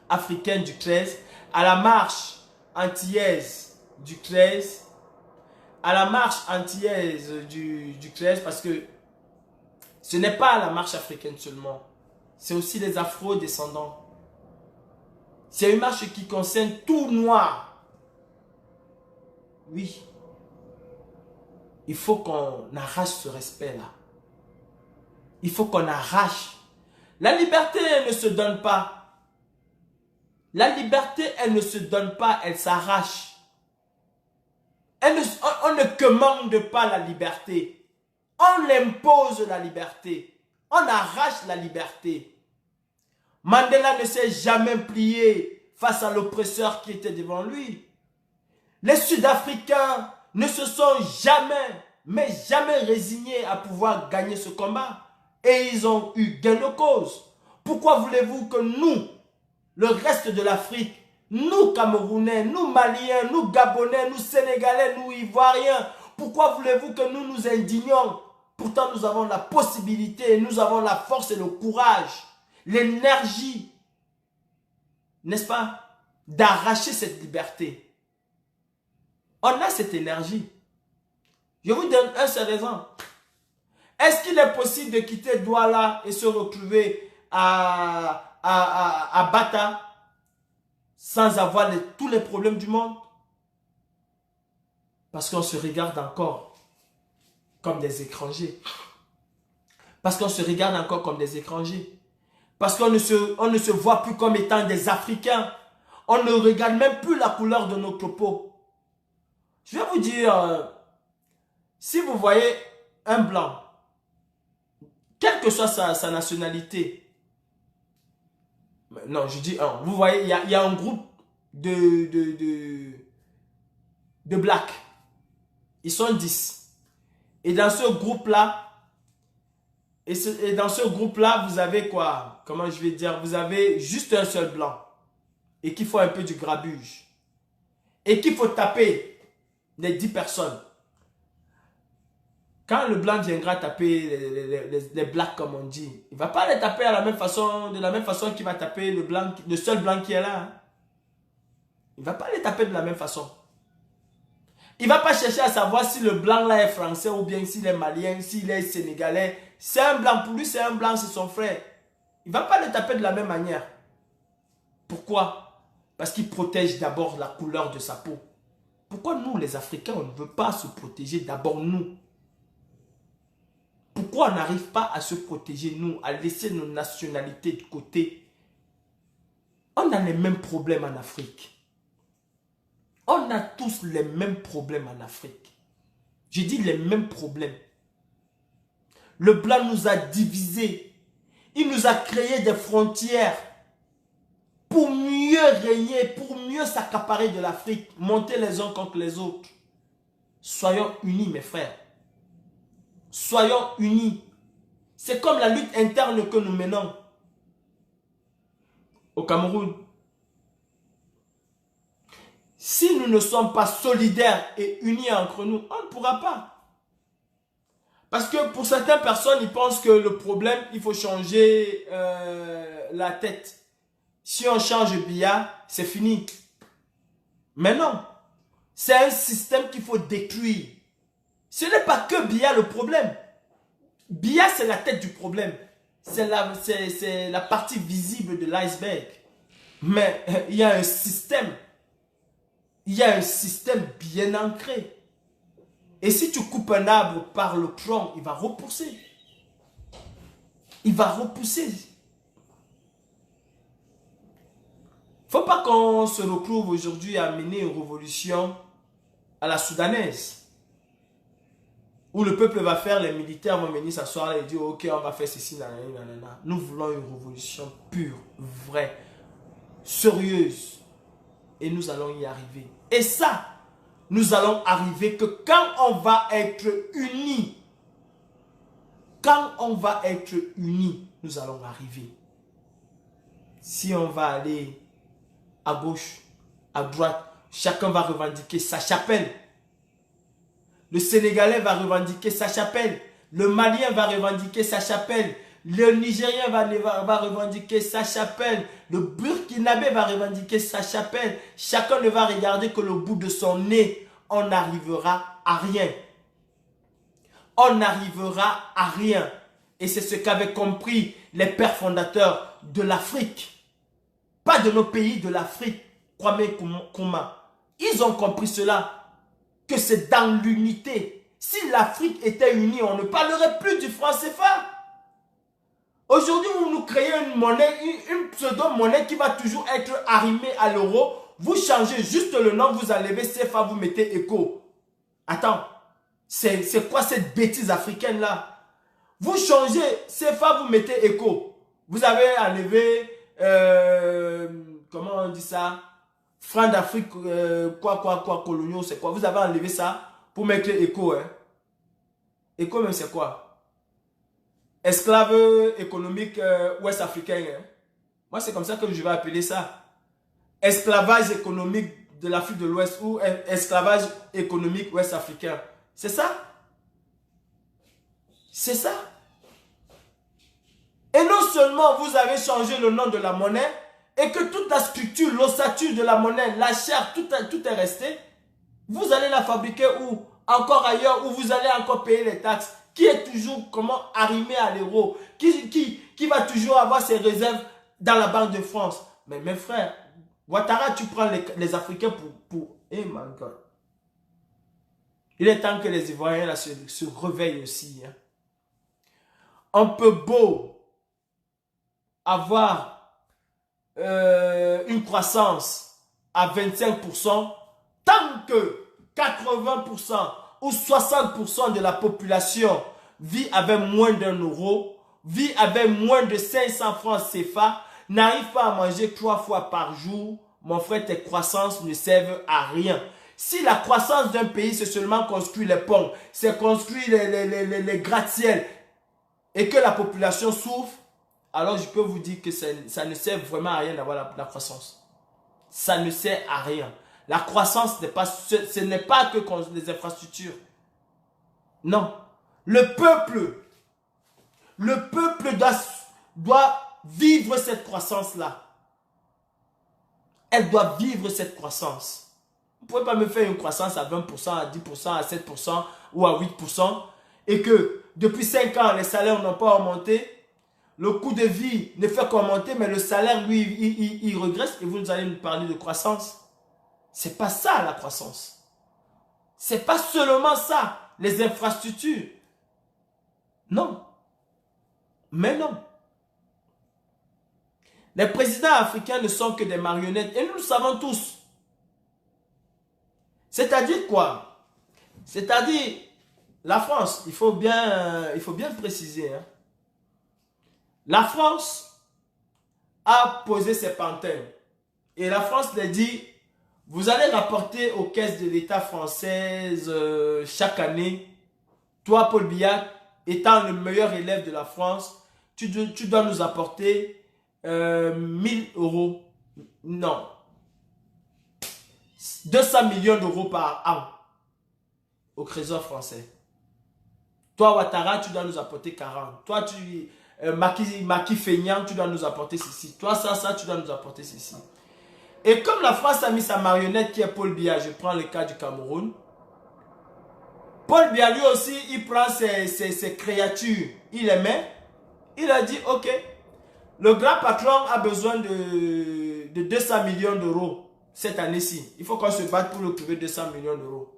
africaine du 13, à la marche antillaise du 13, à la marche antillaise du 13, parce que ce n'est pas la marche africaine seulement, c'est aussi les afro-descendants. C'est une marche qui concerne tout noir. Oui. Il faut qu'on arrache ce respect-là. Il faut qu'on arrache. La liberté, elle ne se donne pas. La liberté, elle ne se donne pas, elle s'arrache. On ne commande pas la liberté. On impose la liberté. On arrache la liberté. Mandela ne s'est jamais plié face à l'oppresseur qui était devant lui. Les Sud-Africains ne se sont jamais, mais jamais résignés à pouvoir gagner ce combat. Et ils ont eu gain de cause. Pourquoi voulez-vous que nous, le reste de l'Afrique, nous Camerounais, nous Maliens, nous Gabonais, nous Sénégalais, nous Ivoiriens, pourquoi voulez-vous que nous nous indignions? Pourtant nous avons la possibilité, nous avons la force et le courage, l'énergie, n'est-ce pas, d'arracher cette liberté. On a cette énergie. Je vous donne un seul exemple. Est-ce qu'il est possible de quitter Douala et se retrouver à Bata sans avoir tous les problèmes du monde? Parce qu'on se regarde encore comme des étrangers. Parce qu'on se regarde encore comme des étrangers. Parce qu'on ne se voit plus comme étant des Africains. On ne regarde même plus la couleur de notre peau. Je vais vous dire, si vous voyez un blanc, quelle que soit sa nationalité, non, je dis un, vous voyez, il y a un groupe de blacks. Ils sont 10. Et dans ce groupe-là, vous avez quoi? Comment je vais dire? Vous avez juste un seul blanc. Et qu'il faut un peu du grabuge. Et qu'il faut taper les 10 personnes. Quand le blanc viendra taper les blacks, comme on dit, il ne va pas les taper de la même façon qu'il va taper le seul blanc qui est là. Hein. Il ne va pas les taper de la même façon. Il ne va pas chercher à savoir si le blanc là est français ou bien s'il est malien, s'il est sénégalais. C'est un blanc, pour lui c'est un blanc, c'est son frère. Il ne va pas le taper de la même manière. Pourquoi? Parce qu'il protège d'abord la couleur de sa peau. Pourquoi nous les Africains, on ne veut pas se protéger d'abord nous? Pourquoi on n'arrive pas à se protéger nous, à laisser nos nationalités de côté? On a les mêmes problèmes en Afrique. On a tous les mêmes problèmes en Afrique. Je dis les mêmes problèmes. Le blanc nous a divisés. Il nous a créé des frontières pour mieux régner, pour mieux s'accaparer de l'Afrique, monter les uns contre les autres. Soyons unis, mes frères. Soyons unis. C'est comme la lutte interne que nous menons au Cameroun. Si nous ne sommes pas solidaires et unis entre nous, on ne pourra pas. Parce que pour certaines personnes, ils pensent que le problème, il faut changer la tête. Si on change Biya, c'est fini. Mais non. C'est un système qu'il faut détruire. Ce n'est pas que Biya le problème. Biya, c'est la tête du problème. C'est la partie visible de l'iceberg. Mais il y a un système. Il y a un système bien ancré. Et si tu coupes un arbre par le tronc, il va repousser. Il va repousser. Il ne faut pas qu'on se retrouve aujourd'hui à mener une révolution à la soudanaise. Où le peuple va faire, les militaires vont venir s'asseoir et dire ok, on va faire ceci, nanana. Nous voulons une révolution pure, vraie, sérieuse. Et nous allons y arriver. Et ça, nous allons arriver que quand on va être unis, nous allons arriver. Si on va aller à gauche, à droite, chacun va revendiquer sa chapelle. Le Sénégalais va revendiquer sa chapelle. Le Malien va revendiquer sa chapelle. Le Nigérien va revendiquer sa chapelle. Le Burkinabé va revendiquer sa chapelle. Chacun ne va regarder que le bout de son nez. On n'arrivera à rien. On n'arrivera à rien. Et c'est ce qu'avaient compris les pères fondateurs de l'Afrique. Pas de nos pays, de l'Afrique. Kwame Nkrumah. Ils ont compris cela. Que c'est dans l'unité. Si l'Afrique était unie, on ne parlerait plus du franc CFA. Aujourd'hui, vous nous créez une monnaie, une pseudo-monnaie qui va toujours être arrimée à l'euro. Vous changez juste le nom, vous enlevez CFA, vous mettez ECO. Attends, c'est quoi cette bêtise africaine-là? Vous changez CFA, vous mettez ECO. Vous avez enlevé, comment on dit ça? Franc d'Afrique, coloniaux, c'est quoi? Vous avez enlevé ça pour mettre ECO. Hein? ECO, même c'est quoi? Esclave économique ouest africain. Hein? Moi, c'est comme ça que je vais appeler ça. Esclavage économique de l'Afrique de l'Ouest ou esclavage économique ouest africain. C'est ça? C'est ça? Et non seulement vous avez changé le nom de la monnaie, et que toute la structure, l'ossature de la monnaie, la chair, tout est resté, vous allez la fabriquer où? Encore ailleurs, où vous allez encore payer les taxes. Qui est toujours comment arrimé à l'euro? Qui va toujours avoir ses réserves dans la Banque de France? Mais mes frères, Ouattara, tu prends les Africains pour... Eh my God. Il est temps que les Ivoiriens là, se réveillent aussi. Hein. On peut beau avoir une croissance à 25%, tant que 80% ou 60% de la population vit avec moins d'1 euro, vit avec moins de 500 francs CFA, n'arrive pas à manger 3 fois par jour, mon frère, tes croissances ne servent à rien. Si la croissance d'un pays, c'est seulement construire les ponts, c'est construire les gratte-ciels, et que la population souffre, alors je peux vous dire que ça ne sert vraiment à rien d'avoir la croissance. Ça ne sert à rien. La croissance ce n'est pas que les infrastructures. Non. Le peuple doit vivre cette croissance-là. Elle doit vivre cette croissance. Vous ne pouvez pas me faire une croissance à 20%, à 10%, à 7% ou à 8% et que depuis 5 ans, les salaires n'ont pas augmenté. Le coût de vie ne fait qu'augmenter, mais le salaire, lui, il regresse et vous allez nous parler de croissance. C'est pas ça la croissance. C'est pas seulement ça, les infrastructures. Non. Mais non. Les présidents africains ne sont que des marionnettes et nous le savons tous. C'est-à-dire quoi? C'est-à-dire la France, il faut bien préciser. Hein. La France a posé ses pantins et la France leur dit, vous allez rapporter aux caisses de l'État française chaque année, toi Paul Biya, étant le meilleur élève de la France, tu dois nous apporter 1000 euros, non, 200 millions d'euros par an au Trésor français. Toi Ouattara, tu dois nous apporter 40. Toi, Macky Feignant, tu dois nous apporter ceci. Toi, ça, tu dois nous apporter ceci. Et comme la France a mis sa marionnette qui est Paul Biya, je prends le cas du Cameroun. Paul Biya, lui aussi, il prend ses créatures, il les met. Il a dit, ok, le grand patron a besoin de 200 millions d'euros cette année-ci. Il faut qu'on se batte pour le trouver 200 millions d'euros.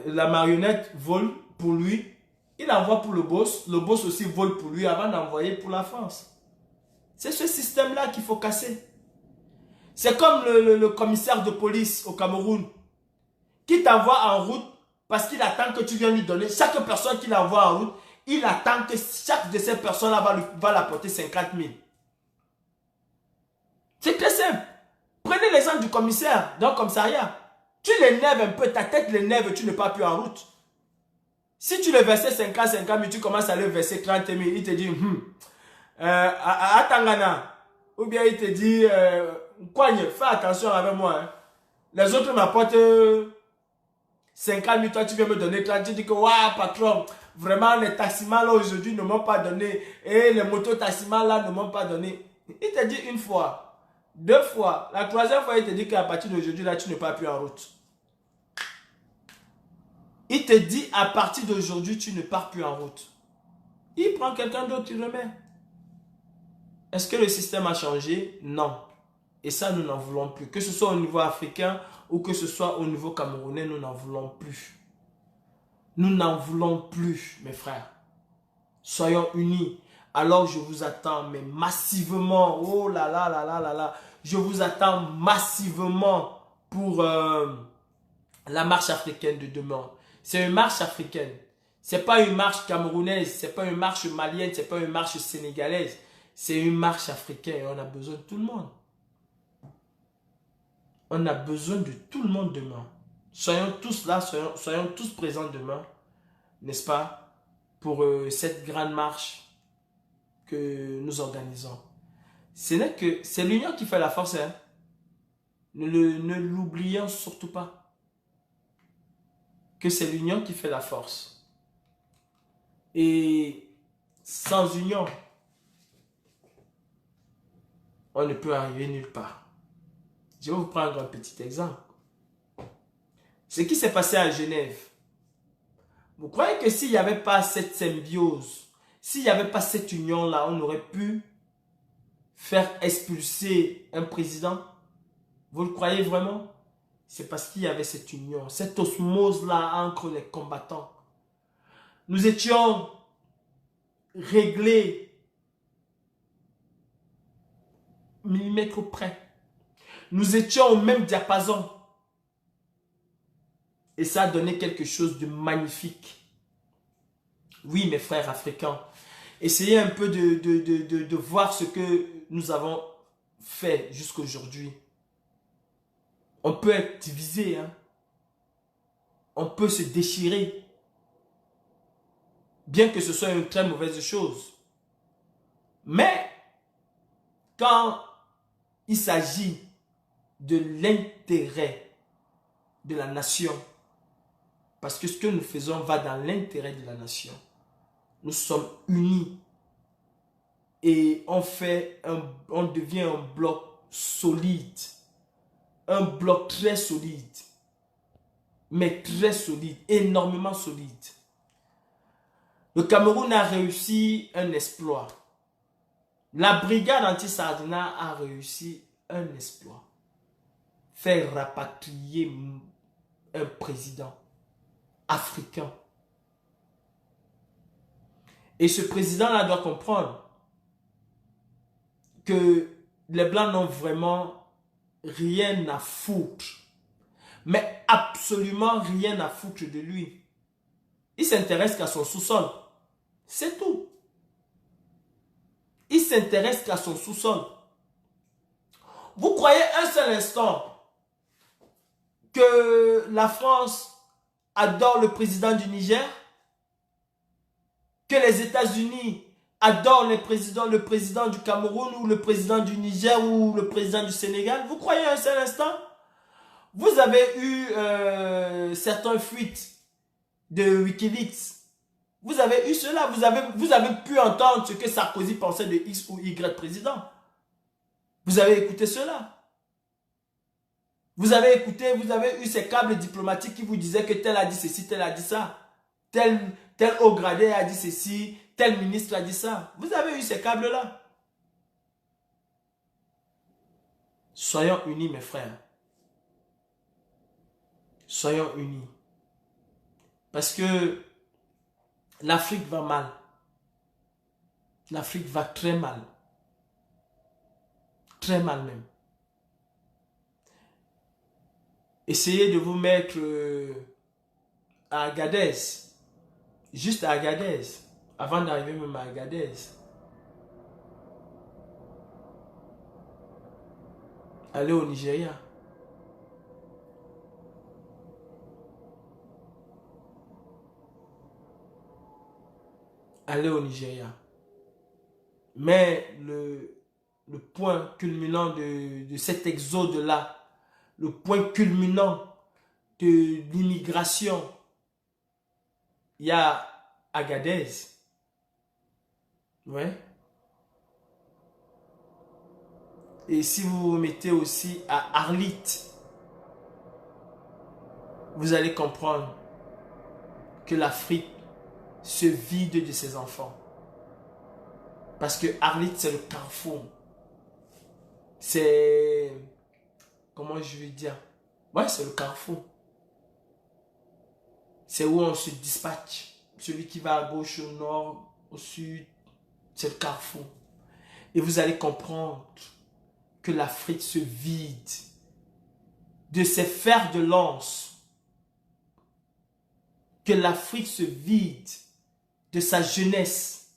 La marionnette vole pour lui. Il envoie pour le boss aussi vole pour lui avant d'envoyer pour la France. C'est ce système-là qu'il faut casser. C'est comme le commissaire de police au Cameroun qui t'envoie en route parce qu'il attend que tu viennes lui donner. Chaque personne qu'il envoie en route, il attend que chaque de ces personnes-là va l'apporter 50 000. C'est très simple. Prenez l'exemple du commissaire dans le commissariat. Tu l'énerves un peu, ta tête l'énerve, tu ne pars plus en route. Si tu le versais 50 000, tu commences à le verser 30 000, il te dit, à Tangana, ou bien il te dit, Kouagne, fais attention avec moi. Hein. Les autres m'apportent 50 000, toi tu viens me donner 30, tu dis que, waouh, patron, vraiment les taximans là aujourd'hui ne m'ont pas donné, et les motos taximans là ne m'ont pas donné. Il te dit une fois, 2 fois, la 3e fois il te dit qu'à partir d'aujourd'hui là tu ne pars plus en route. Il te dit à partir d'aujourd'hui tu ne pars plus en route. Il prend quelqu'un d'autre, il le met. Est-ce que le système a changé? Non. Et ça, nous n'en voulons plus. Que ce soit au niveau africain ou que ce soit au niveau camerounais, nous n'en voulons plus. Nous n'en voulons plus, mes frères. Soyons unis. Alors, je vous attends, mais massivement. Oh là là là là là là. Je vous attends massivement pour la marche africaine de demain. C'est une marche africaine. Ce n'est pas une marche camerounaise, ce n'est pas une marche malienne, ce n'est pas une marche sénégalaise. C'est une marche africaine et on a besoin de tout le monde. On a besoin de tout le monde demain. Soyons tous là, soyons tous présents demain, n'est-ce pas, pour cette grande marche que nous organisons. C'est l'union qui fait la force. Hein. Ne l'oublions surtout pas. Que c'est l'union qui fait la force. Et sans union, on ne peut arriver nulle part. Je vais vous prendre un petit exemple. Ce qui s'est passé à Genève. Vous croyez que s'il n'y avait pas cette symbiose, s'il n'y avait pas cette union-là, on aurait pu faire expulser un président? Vous le croyez vraiment? C'est parce qu'il y avait cette union, cette osmose-là entre les combattants. Nous étions réglés millimètre près. Nous étions au même diapason. Et ça a donné quelque chose de magnifique. Oui, mes frères africains, essayez un peu de voir ce que nous avons fait jusqu'à aujourd'hui. On peut être divisé, hein? On peut se déchirer. Bien que ce soit une très mauvaise chose. Mais, quand il s'agit de l'intérêt de la nation, parce que ce que nous faisons va dans l'intérêt de la nation, nous sommes unis et on devient un bloc solide, un bloc très solide, mais très solide, énormément solide. Le Cameroun a réussi un exploit. La brigade anti-Sardina a réussi un exploit. Faire rapatrier un président africain. Et ce président-là doit comprendre que les Blancs n'ont vraiment rien à foutre. Mais absolument rien à foutre de lui. Il s'intéresse qu'à son sous-sol. C'est tout. Il s'intéresse qu'à son sous-sol. Vous croyez un seul instant que la France adore le président du Niger? Que les États-Unis adorent le président du Cameroun ou le président du Niger ou le président du Sénégal? Vous croyez un seul instant? Vous avez eu certaines fuites de Wikileaks. Vous avez eu cela. Vous avez pu entendre ce que Sarkozy pensait de X ou Y président. Vous avez écouté cela. Vous avez eu ces câbles diplomatiques qui vous disaient que tel a dit ceci, tel a dit ça. Tel haut gradé a dit ceci, tel ministre a dit ça. Vous avez eu ces câbles-là. Soyons unis, mes frères. Soyons unis. Parce que l'Afrique va mal. L'Afrique va très mal. Très mal même. Essayez de vous mettre à Agadez. Juste à Agadez. Avant d'arriver même à Agadez. Allez au Nigeria. Allez au Nigeria. Mais le point culminant de cet exode-là, le point culminant de l'immigration, il y a Agadez. Ouais. Et si vous vous mettez aussi à Arlit, vous allez comprendre que l'Afrique se vide de ses enfants. Parce que Arlit, c'est le carrefour. C'est... Comment je vais dire? Ouais, c'est le carrefour. C'est où on se dispatche. Celui qui va à gauche, au nord, au sud, c'est le carrefour. Et vous allez comprendre que l'Afrique se vide de ses fers de lance. Que l'Afrique se vide de sa jeunesse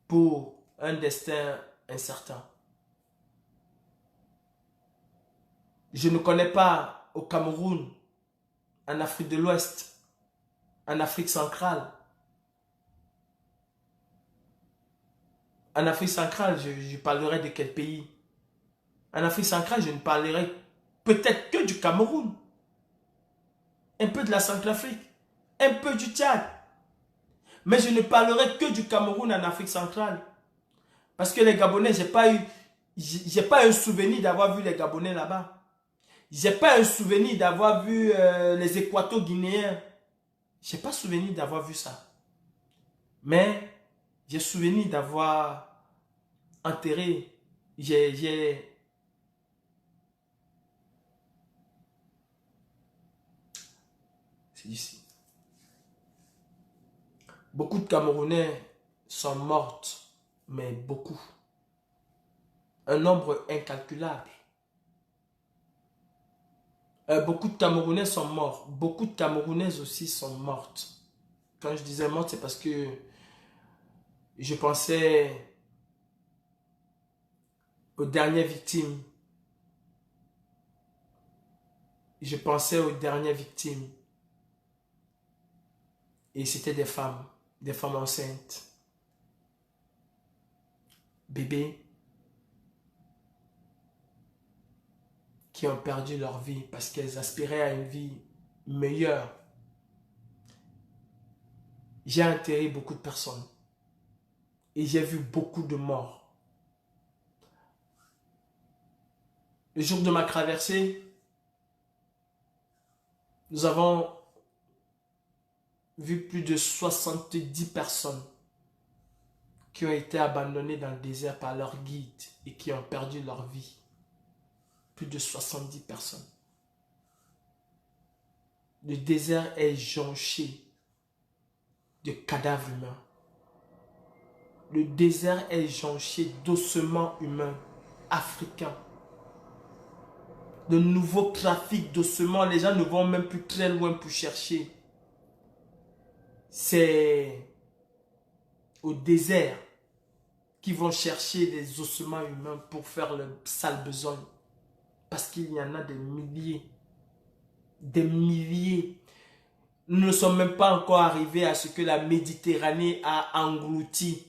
pour un destin incertain. Je ne connais pas au Cameroun, en Afrique de l'Ouest, en Afrique centrale. En Afrique centrale, je parlerai de quel pays? En Afrique centrale, je ne parlerai peut-être que du Cameroun. Un peu de la Centrafrique, un peu du Tchad. Mais je ne parlerai que du Cameroun en Afrique centrale. Parce que les Gabonais, j'ai pas un souvenir d'avoir vu les Gabonais là-bas. J'ai pas un souvenir d'avoir vu les Équato-Guinéens. J'ai pas souvenir d'avoir vu ça. Mais j'ai souvenir d'avoir enterré. C'est ici. Beaucoup de Camerounais sont morts, mais beaucoup. Un nombre incalculable. Beaucoup de Camerounais sont morts. Beaucoup de Camerounaises aussi sont mortes. Quand je disais mortes, c'est parce que je pensais aux dernières victimes. Je pensais aux dernières victimes. Et c'était des femmes enceintes. Bébés qui ont perdu leur vie parce qu'elles aspiraient à une vie meilleure. J'ai enterré beaucoup de personnes et j'ai vu beaucoup de morts. Le jour de ma traversée, nous avons vu plus de 70 personnes qui ont été abandonnées dans le désert par leur guide et qui ont perdu leur vie. Plus de 70 personnes. Le désert est jonché de cadavres humains. Le désert est jonché d'ossements humains africains. De nouveaux trafics d'ossements, les gens ne vont même plus très loin pour chercher. C'est au désert qu'ils vont chercher des ossements humains pour faire le sale besoin. Parce qu'il y en a des milliers. Des milliers. Nous ne sommes même pas encore arrivés à ce que la Méditerranée a englouti.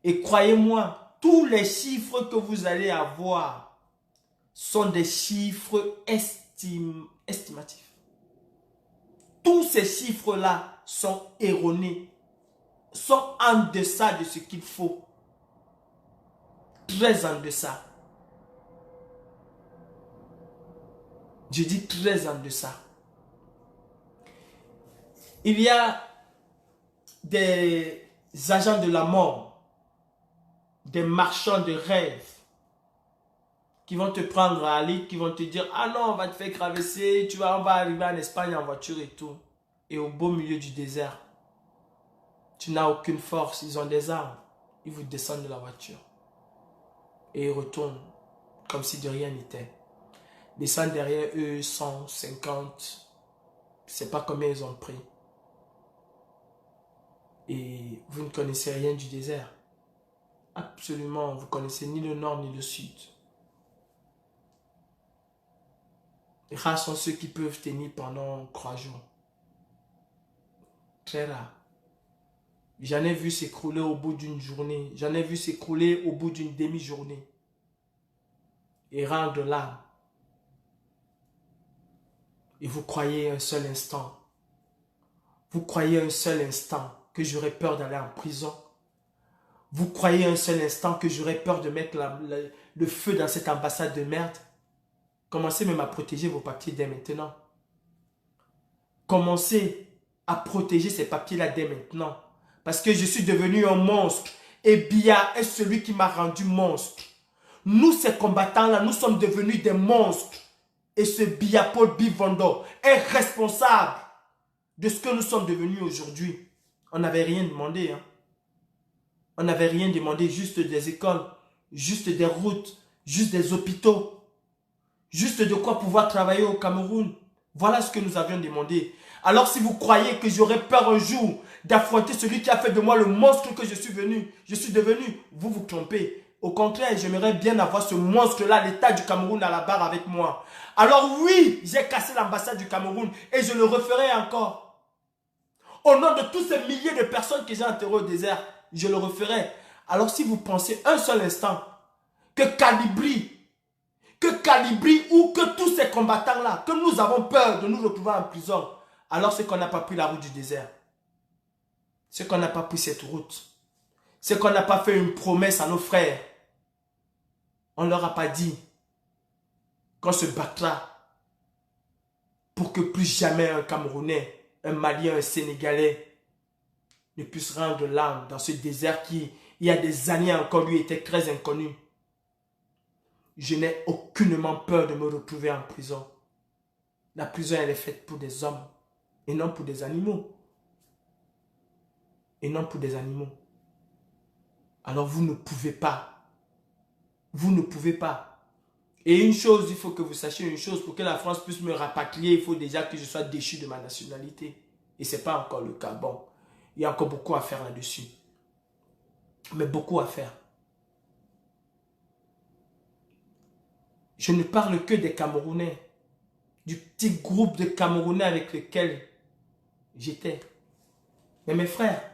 Et croyez-moi, tous les chiffres que vous allez avoir sont des chiffres estimatifs. Tous ces chiffres-là sont erronés, sont en deçà de ce qu'il faut. Très en deçà. Je dis très en deçà. Il y a des agents de la mort, des marchands de rêves qui vont te prendre à l'île, qui vont te dire « Ah non, on va te faire traverser, on va arriver en Espagne en voiture et tout. » Et au beau milieu du désert, tu n'as aucune force, ils ont des armes. Ils vous descendent de la voiture. Et ils retournent comme si de rien n'était. Descendent derrière eux 150, je ne sais pas combien ils ont pris. Et vous ne connaissez rien du désert. Absolument, vous ne connaissez ni le nord ni le sud. Les rares sont ceux qui peuvent tenir pendant 3 jours. Très rare. J'en ai vu s'écrouler au bout d'une journée. J'en ai vu s'écrouler au bout d'une demi-journée. Et rendre l'âme. Et vous croyez un seul instant. Vous croyez un seul instant que j'aurais peur d'aller en prison. Vous croyez un seul instant que j'aurais peur de mettre le feu dans cette ambassade de merde. Commencez même à protéger vos papiers dès maintenant. Commencez à protéger ces papiers-là dès maintenant. Parce que je suis devenu un monstre. Et Biya est celui qui m'a rendu monstre. Nous, ces combattants-là, nous sommes devenus des monstres. Et ce Biya Paul Bivando est responsable de ce que nous sommes devenus aujourd'hui. On n'avait rien demandé. Hein. On n'avait rien demandé, juste des écoles, juste des routes, juste des hôpitaux. Juste de quoi pouvoir travailler au Cameroun. Voilà ce que nous avions demandé. Alors si vous croyez que j'aurais peur un jour d'affronter celui qui a fait de moi le monstre que je suis devenu, vous vous trompez. Au contraire, j'aimerais bien avoir ce monstre-là, l'État du Cameroun à la barre avec moi. Alors oui, j'ai cassé l'ambassade du Cameroun et je le referai encore. Au nom de tous ces milliers de personnes que j'ai enterrées au désert, je le referai. Alors si vous pensez un seul instant que Calibri ou que tous ces combattants-là, que nous avons peur de nous retrouver en prison, alors c'est qu'on n'a pas pris la route du désert. C'est qu'on n'a pas pris cette route. C'est qu'on n'a pas fait une promesse à nos frères. On ne leur a pas dit qu'on se battra pour que plus jamais un Camerounais, un Malien, un Sénégalais ne puisse rendre l'âme dans ce désert qui, il y a des années encore, lui était très inconnu. Je n'ai aucunement peur de me retrouver en prison. La prison, elle est faite pour des hommes et non pour des animaux. Et non pour des animaux. Alors vous ne pouvez pas. Vous ne pouvez pas. Et une chose, il faut que vous sachiez une chose, pour que la France puisse me rapatrier, il faut déjà que je sois déchu de ma nationalité. Et ce n'est pas encore le cas. Bon, il y a encore beaucoup à faire là-dessus. Mais beaucoup à faire. Je ne parle que des Camerounais, du petit groupe de Camerounais avec lequel j'étais. Mais mes frères,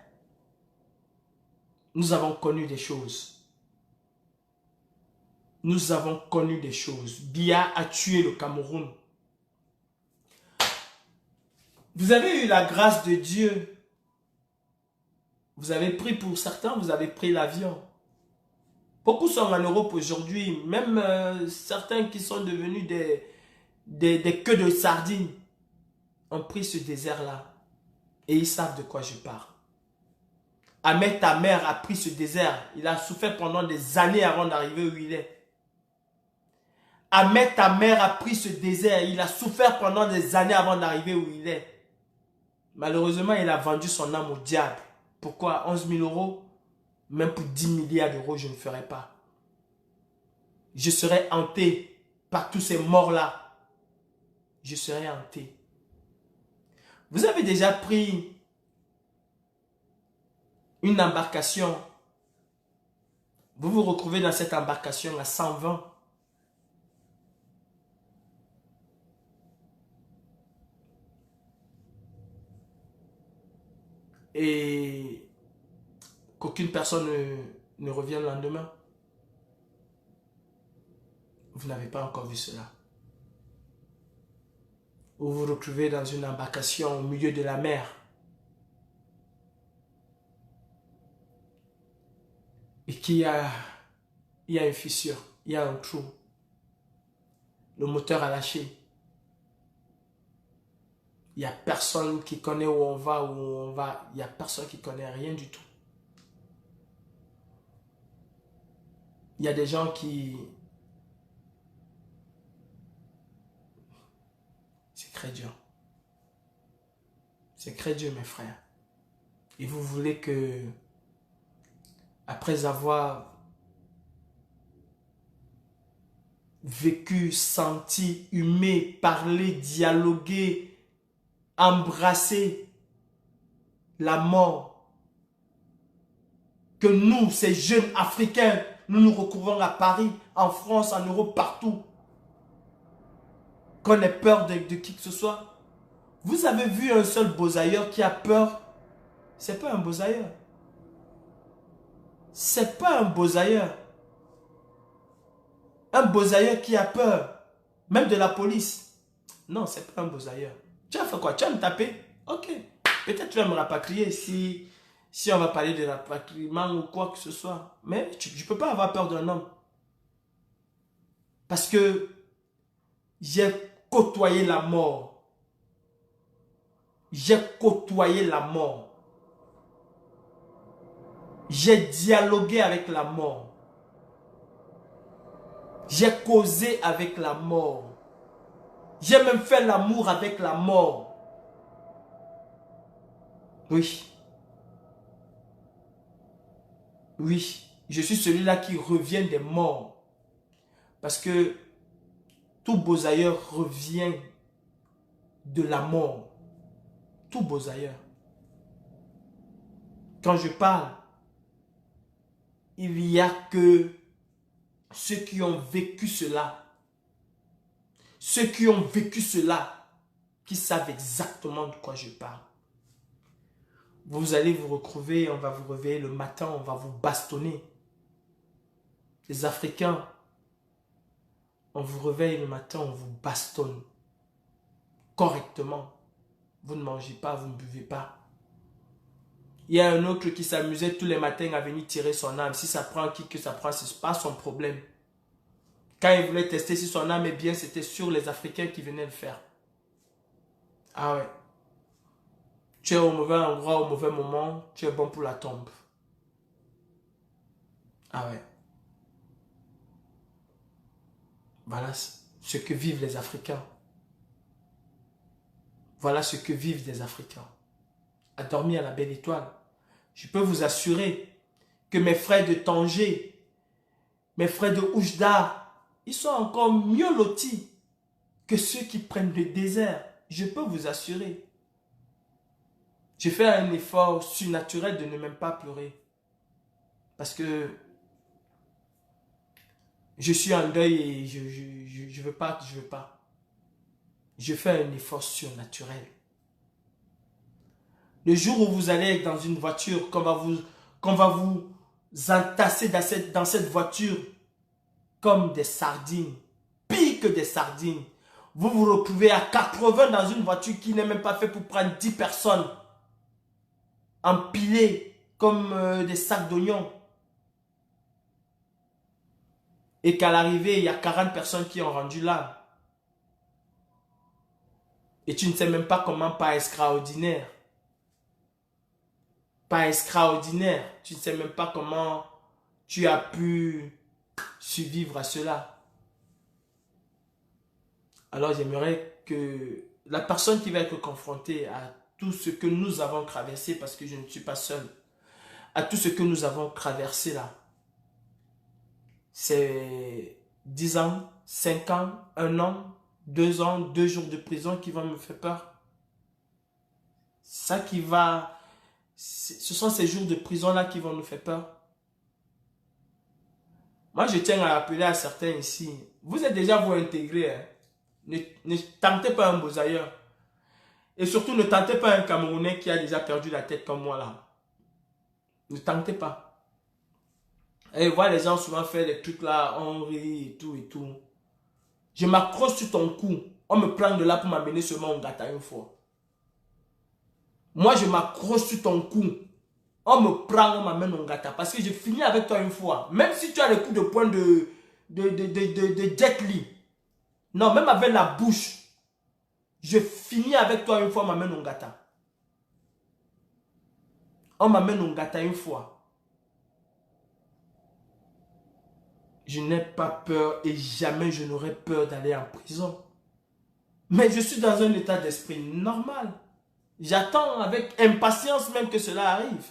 nous avons connu des choses. Nous avons connu des choses. Biya a tué le Cameroun. Vous avez eu la grâce de Dieu. Vous avez pris, pour certains, vous avez pris l'avion. Beaucoup sont en Europe aujourd'hui. Même certains qui sont devenus des queues de sardines ont pris ce désert-là. Et ils savent de quoi je parle. Ahmed Tamer a pris ce désert. Il a souffert pendant des années avant d'arriver où il est. Ahmed Tamer a pris ce désert. Il a souffert pendant des années avant d'arriver où il est. Malheureusement, il a vendu son âme au diable. Pourquoi? 11 000 euros? Même pour 10 milliards d'euros, je ne ferai pas. Je serai hanté par tous ces morts-là. Je serai hanté. Vous avez déjà pris une embarcation. Vous vous retrouvez dans cette embarcation à 120. Et qu'aucune personne ne revient le lendemain. Vous n'avez pas encore vu cela. Vous vous retrouvez dans une embarcation au milieu de la mer. Et il y a une fissure, il y a un trou. Le moteur a lâché. Il n'y a personne qui connaît où on va. Il n'y a personne qui connaît rien du tout. Il y a des gens qui... C'est très dur. C'est très dur, mes frères. Et vous voulez que, après avoir vécu, senti, humé, parlé, dialogué, embrasser la mort, que nous, ces jeunes Africains, nous nous recouvrons à Paris, en France, en Europe, partout, qu'on ait peur de qui que ce soit. Vous avez vu un seul bosailleur qui a peur? C'est pas un bosailleur. C'est pas un bosailleur. Un bosailleur qui a peur, même de la police. Non, c'est pas un bosailleur. Tu as fait quoi? Tu vas me taper? Ok. Peut-être tu vas me rapatrier si on va parler de rapatriement ou quoi que ce soit. Mais tu ne peux pas avoir peur d'un homme. Parce que j'ai côtoyé la mort. J'ai côtoyé la mort. J'ai dialogué avec la mort. J'ai causé avec la mort. J'ai même fait l'amour avec la mort. Oui. Oui. Je suis celui-là qui revient des morts. Parce que tout bosailleur revient de la mort. Tout bosailleur. Quand je parle, il n'y a que ceux qui ont vécu cela. Ceux qui ont vécu cela, qui savent exactement de quoi je parle. Vous allez vous retrouver, on va vous réveiller le matin, on va vous bastonner. Les Africains, on vous réveille le matin, on vous bastonne. Correctement. Vous ne mangez pas, vous ne buvez pas. Il y a un autre qui s'amusait tous les matins à venir tirer son âme. Si ça prend qui que ça prend, ce n'est pas son problème. Quand il voulait tester si son âme est bien, c'était sur les Africains qui venaient le faire. Ah ouais. Tu es au mauvais endroit, au mauvais moment, tu es bon pour la tombe. Ah ouais. Voilà ce que vivent les Africains. Voilà ce que vivent les Africains. À dormir à la belle étoile. Je peux vous assurer que mes frères de Tanger, mes frères de Oujda, ils sont encore mieux lotis que ceux qui prennent le désert. Je peux vous assurer. Je fais un effort surnaturel de ne même pas pleurer. Parce que je suis en deuil et je veux pas, je veux pas. Je fais un effort surnaturel. Le jour où vous allez être dans une voiture, qu'on va vous entasser dans cette voiture comme des sardines, pire que des sardines. Vous vous retrouvez à 80 dans une voiture qui n'est même pas faite pour prendre 10 personnes, empilées comme des sacs d'oignons. Et qu'à l'arrivée, il y a 40 personnes qui ont rendu l'âme. Et tu ne sais même pas comment, pas extraordinaire. Pas extraordinaire. Tu ne sais même pas comment tu as pu survivre à cela. Alors j'aimerais que la personne qui va être confrontée à tout ce que nous avons traversé, parce que je ne suis pas seul, à tout ce que nous avons traversé là, c'est 10 ans, 5 ans, 1 an, 2 ans, 2 jours de prison qui vont me faire peur. Ça qui va... Ce sont ces jours de prison-là qui vont nous faire peur. Moi, je tiens à rappeler à certains ici, vous êtes déjà vous intégrés. Hein? Ne tentez pas un Bosailleur. Et surtout, ne tentez pas un Camerounais qui a déjà perdu la tête comme moi là. Ne tentez pas. Et voir les gens souvent faire des trucs là, on rit et tout et tout. Je m'accroche sur ton cou. On me prend de là pour m'amener seulement au gâteau une fois. Moi, je m'accroche sur ton cou. On me prend, on m'amène au gâteau. Parce que je finis avec toi une fois. Même si tu as les coups de poing de Jet Li. Non, même avec la bouche. Je finis avec toi une fois, on m'amène au gâteau. On m'amène au gâteau une fois. Je n'ai pas peur et jamais je n'aurai peur d'aller en prison. Mais je suis dans un état d'esprit normal. J'attends avec impatience même que cela arrive.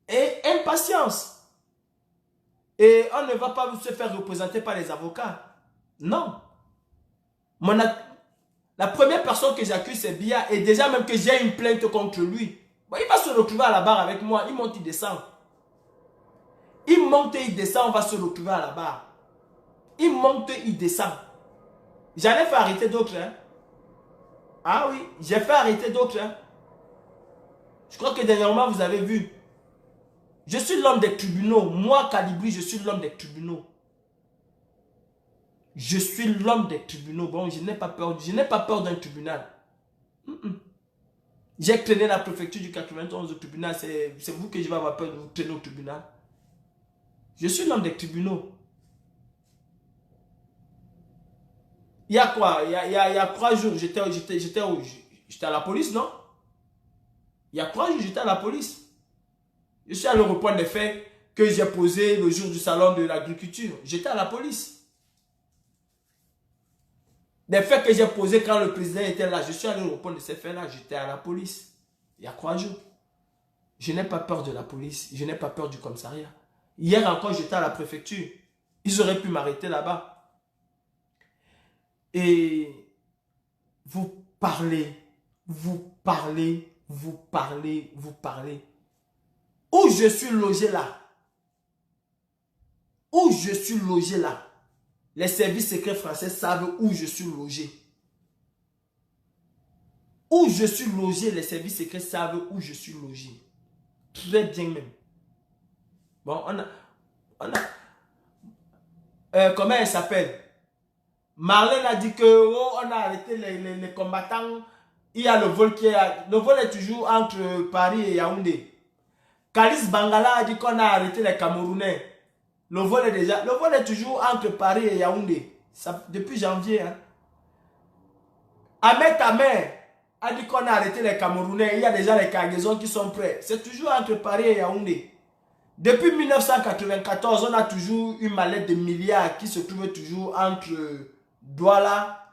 Et impatience. Et on ne va pas se faire représenter par les avocats. Non. La première personne que j'accuse, c'est Bia. Et déjà même que j'ai une plainte contre lui. Bon, il va se retrouver à la barre avec moi. Il monte, il descend. Il monte et il descend, on va se retrouver à la barre. Il monte et il descend. J'en ai fait arrêter d'autres. Hein. Ah oui, j'ai fait arrêter d'autres. Hein. Je crois que dernièrement, vous avez vu. Je suis l'homme des tribunaux. Moi, Calibri, je suis l'homme des tribunaux. Je suis l'homme des tribunaux. Bon, je n'ai pas peur. Je n'ai pas peur d'un tribunal. J'ai traîné la préfecture du 91 au tribunal. C'est vous que je vais avoir peur de vous traîner au tribunal. Je suis l'homme des tribunaux. Il y a quoi? Il y a 3 jours, j'étais à la police, non? Il y a 3 jours, j'étais à la police. Je suis allé reprendre les faits que j'ai posés le jour du salon de l'agriculture. J'étais à la police. Les faits que j'ai posés quand le président était là, je suis allé reprendre ces faits-là, j'étais à la police. Il y a 3 jours. Je n'ai pas peur de la police, je n'ai pas peur du commissariat. Hier encore, j'étais à la préfecture. Ils auraient pu m'arrêter là-bas. Et vous parlez. Où je suis logé là. Où je suis logé là. Les services secrets français savent où je suis logé. Où je suis logé, les services secrets savent où je suis logé. Très bien même. Bon, comment elle s'appelle? Marlène a dit que on a arrêté les combattants. Il y a le vol qui est... Le vol est toujours entre Paris et Yaoundé. Kalis Bangala a dit qu'on a arrêté les Camerounais. Le vol est toujours entre Paris et Yaoundé. Ça, depuis janvier. Hein. Ahmed Tamer a dit qu'on a arrêté les Camerounais. Il y a déjà les cargaisons qui sont prêts. C'est toujours entre Paris et Yaoundé. Depuis 1994, on a toujours une mallette de milliards qui se trouve toujours entre Douala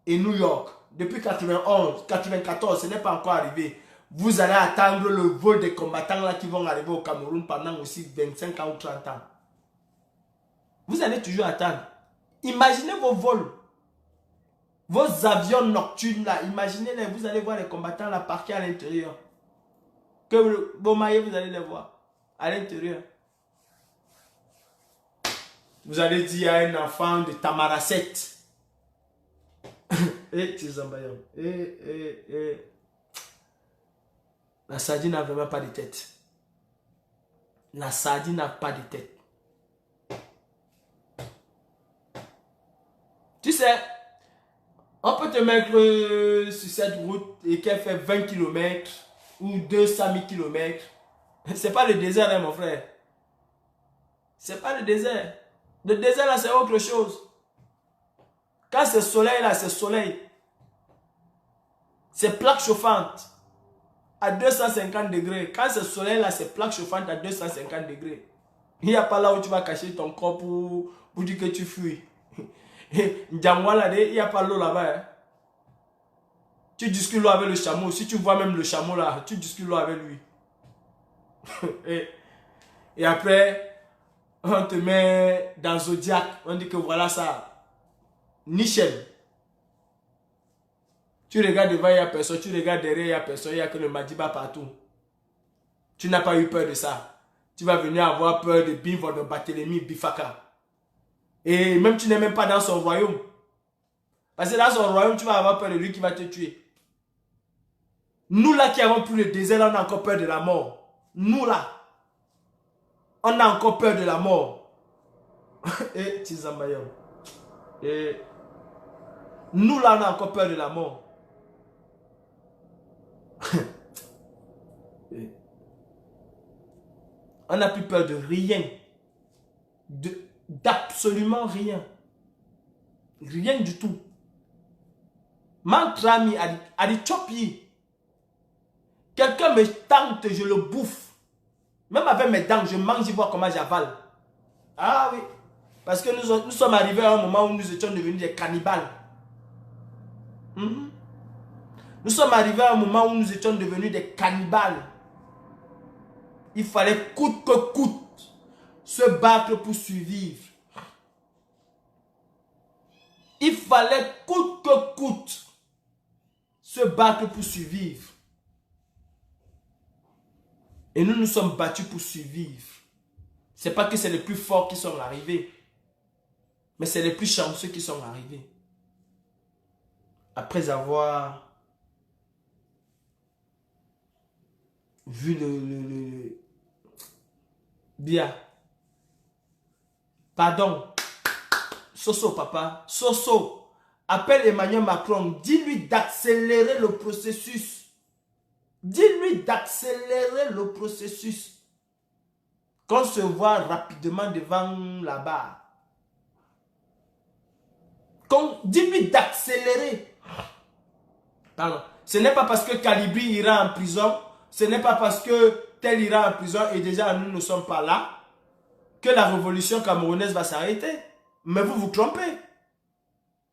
et New York. Depuis 94, ce n'est pas encore arrivé. Vous allez attendre le vol des combattants là qui vont arriver au Cameroun pendant aussi 25 ans ou 30 ans. Vous allez toujours attendre. Imaginez vos vols. Vos avions nocturnes là. Imaginez-les. Vous allez voir les combattants là parqués à l'intérieur. Que vos maillots, vous allez les voir. À l'intérieur. Vous allez dire à un enfant de Tamaracet. Eh, Tizambayam. La sardine n'a vraiment pas de tête. La sardine n'a pas de tête. Tu sais, on peut te mettre sur cette route et qu'elle fait 20 km ou 200 000 km. C'est pas le désert, hein, mon frère. C'est pas le désert. Le désert, là, c'est autre chose. Quand c'est soleil, là, c'est soleil. C'est plaque chauffante à 250 degrés. Quand c'est soleil, là, c'est plaque chauffante à 250 degrés. Il n'y a pas là où tu vas cacher ton corps pour dire que tu fuis. Ndjamwala, il n'y a pas l'eau là-bas. Hein. Tu discutes l'eau avec le chameau. Si tu vois même le chameau là, tu discutes l'eau avec lui. et après, on te met dans Zodiac. On dit que voilà ça. Nichel. Tu regardes devant, il n'y a personne. Tu regardes derrière, il n'y a personne. Il n'y a que le Madiba partout. Tu n'as pas eu peur de ça. Tu vas venir avoir peur de Bimbo, de Barthélemy, Bifaka. Et même tu n'es même pas dans son royaume. Parce que dans son royaume, tu vas avoir peur de lui qui va te tuer. Nous là qui avons pris le désert, là, on a encore peur de la mort. Nous là, on a encore peur de la mort. Et Tizambayam. Et nous là, on a encore peur de la mort. On n'a plus peur de rien. D'absolument rien. Rien du tout. Mantrami a dit chopi. Quelqu'un me tente, je le bouffe. Même avec mes dents, je mange, je vois comment j'avale. Ah oui. Parce que nous sommes arrivés à un moment où nous étions devenus des cannibales. Nous sommes arrivés à un moment où nous étions devenus des cannibales. Il fallait coûte que coûte se battre pour survivre. Il fallait coûte que coûte se battre pour survivre. Et nous nous sommes battus pour survivre. Ce n'est pas que c'est les plus forts qui sont arrivés. Mais c'est les plus chanceux qui sont arrivés. Après avoir vu le bien. Pardon. Soso, papa. Soso. Appelle Emmanuel Macron. Dis-lui d'accélérer le processus. Dis-lui d'accélérer le processus. Qu'on se voit rapidement devant la barre. Dis-lui d'accélérer. Pardon. Ce n'est pas parce que Calibri ira en prison. Ce n'est pas parce que tel ira en prison et déjà nous ne sommes pas là que la révolution camerounaise va s'arrêter. Mais vous vous trompez.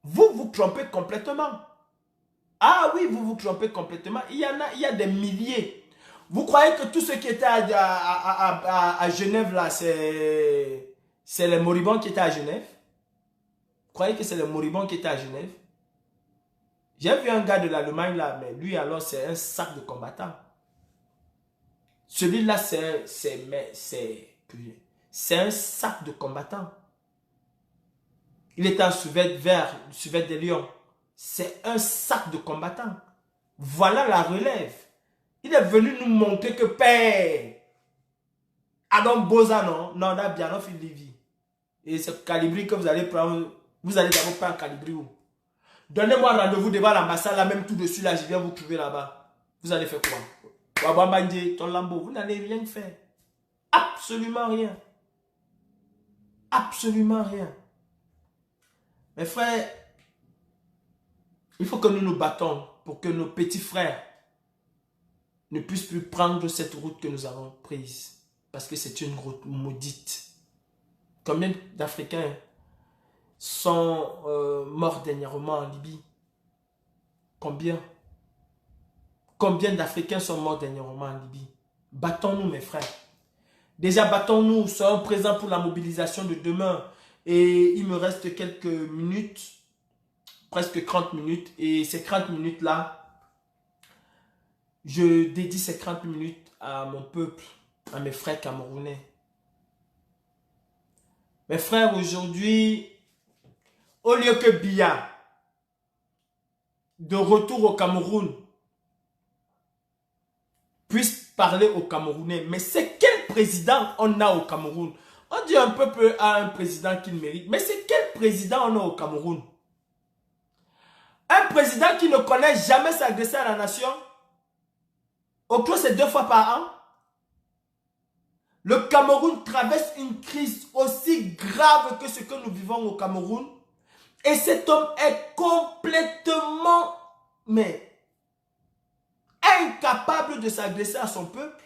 Vous vous trompez complètement. Ah oui, vous vous trompez complètement. Il y a des milliers. Vous croyez que tous ceux qui étaient à Genève, là, c'est les moribonds qui étaient à Genève? Vous croyez que c'est les moribonds qui étaient à Genève? J'ai vu un gars de l'Allemagne, là, mais lui, alors, c'est un sac de combattant. Celui-là, c'est un sac de combattant. Il était en survêt vert, survêt des lions. C'est un sac de combattant. Voilà la relève. Il est venu nous montrer que père. Adam Boza, non, non, on a bien fait Livy. Et c'est Calibri que vous allez prendre. Vous allez d'abord prendre Calibri où? Donnez-moi rendez-vous devant l'ambassade, là, même tout dessus, là, je viens vous trouver là-bas. Vous allez faire quoi? Wabambanje, ton lambeau, vous n'allez rien faire. Absolument rien. Absolument rien. Mes frères, il faut que nous nous battons pour que nos petits frères ne puissent plus prendre cette route que nous avons prise. Parce que c'est une route maudite. Combien d'Africains sont morts dernièrement en Libye? Combien? Combien d'Africains sont morts dernièrement en Libye? Battons-nous, mes frères. Déjà, battons-nous, soyons présents pour la mobilisation de demain. Et il me reste quelques minutes, presque 30 minutes. Et ces 30 minutes-là, je dédie ces 30 minutes à mon peuple, à mes frères camerounais. Mes frères, aujourd'hui, au lieu que Biya, de retour au Cameroun, puisse parler aux Camerounais. Mais c'est quel président on a au Cameroun? On dit un peuple a un président qu'il mérite. Mais c'est quel président on a au Cameroun? Un président qui ne connaît jamais s'agresser à la nation? Au plus, c'est 2 fois par an. Le Cameroun traverse une crise aussi grave que ce que nous vivons au Cameroun. Et cet homme est complètement, mais incapable de s'agresser à son peuple.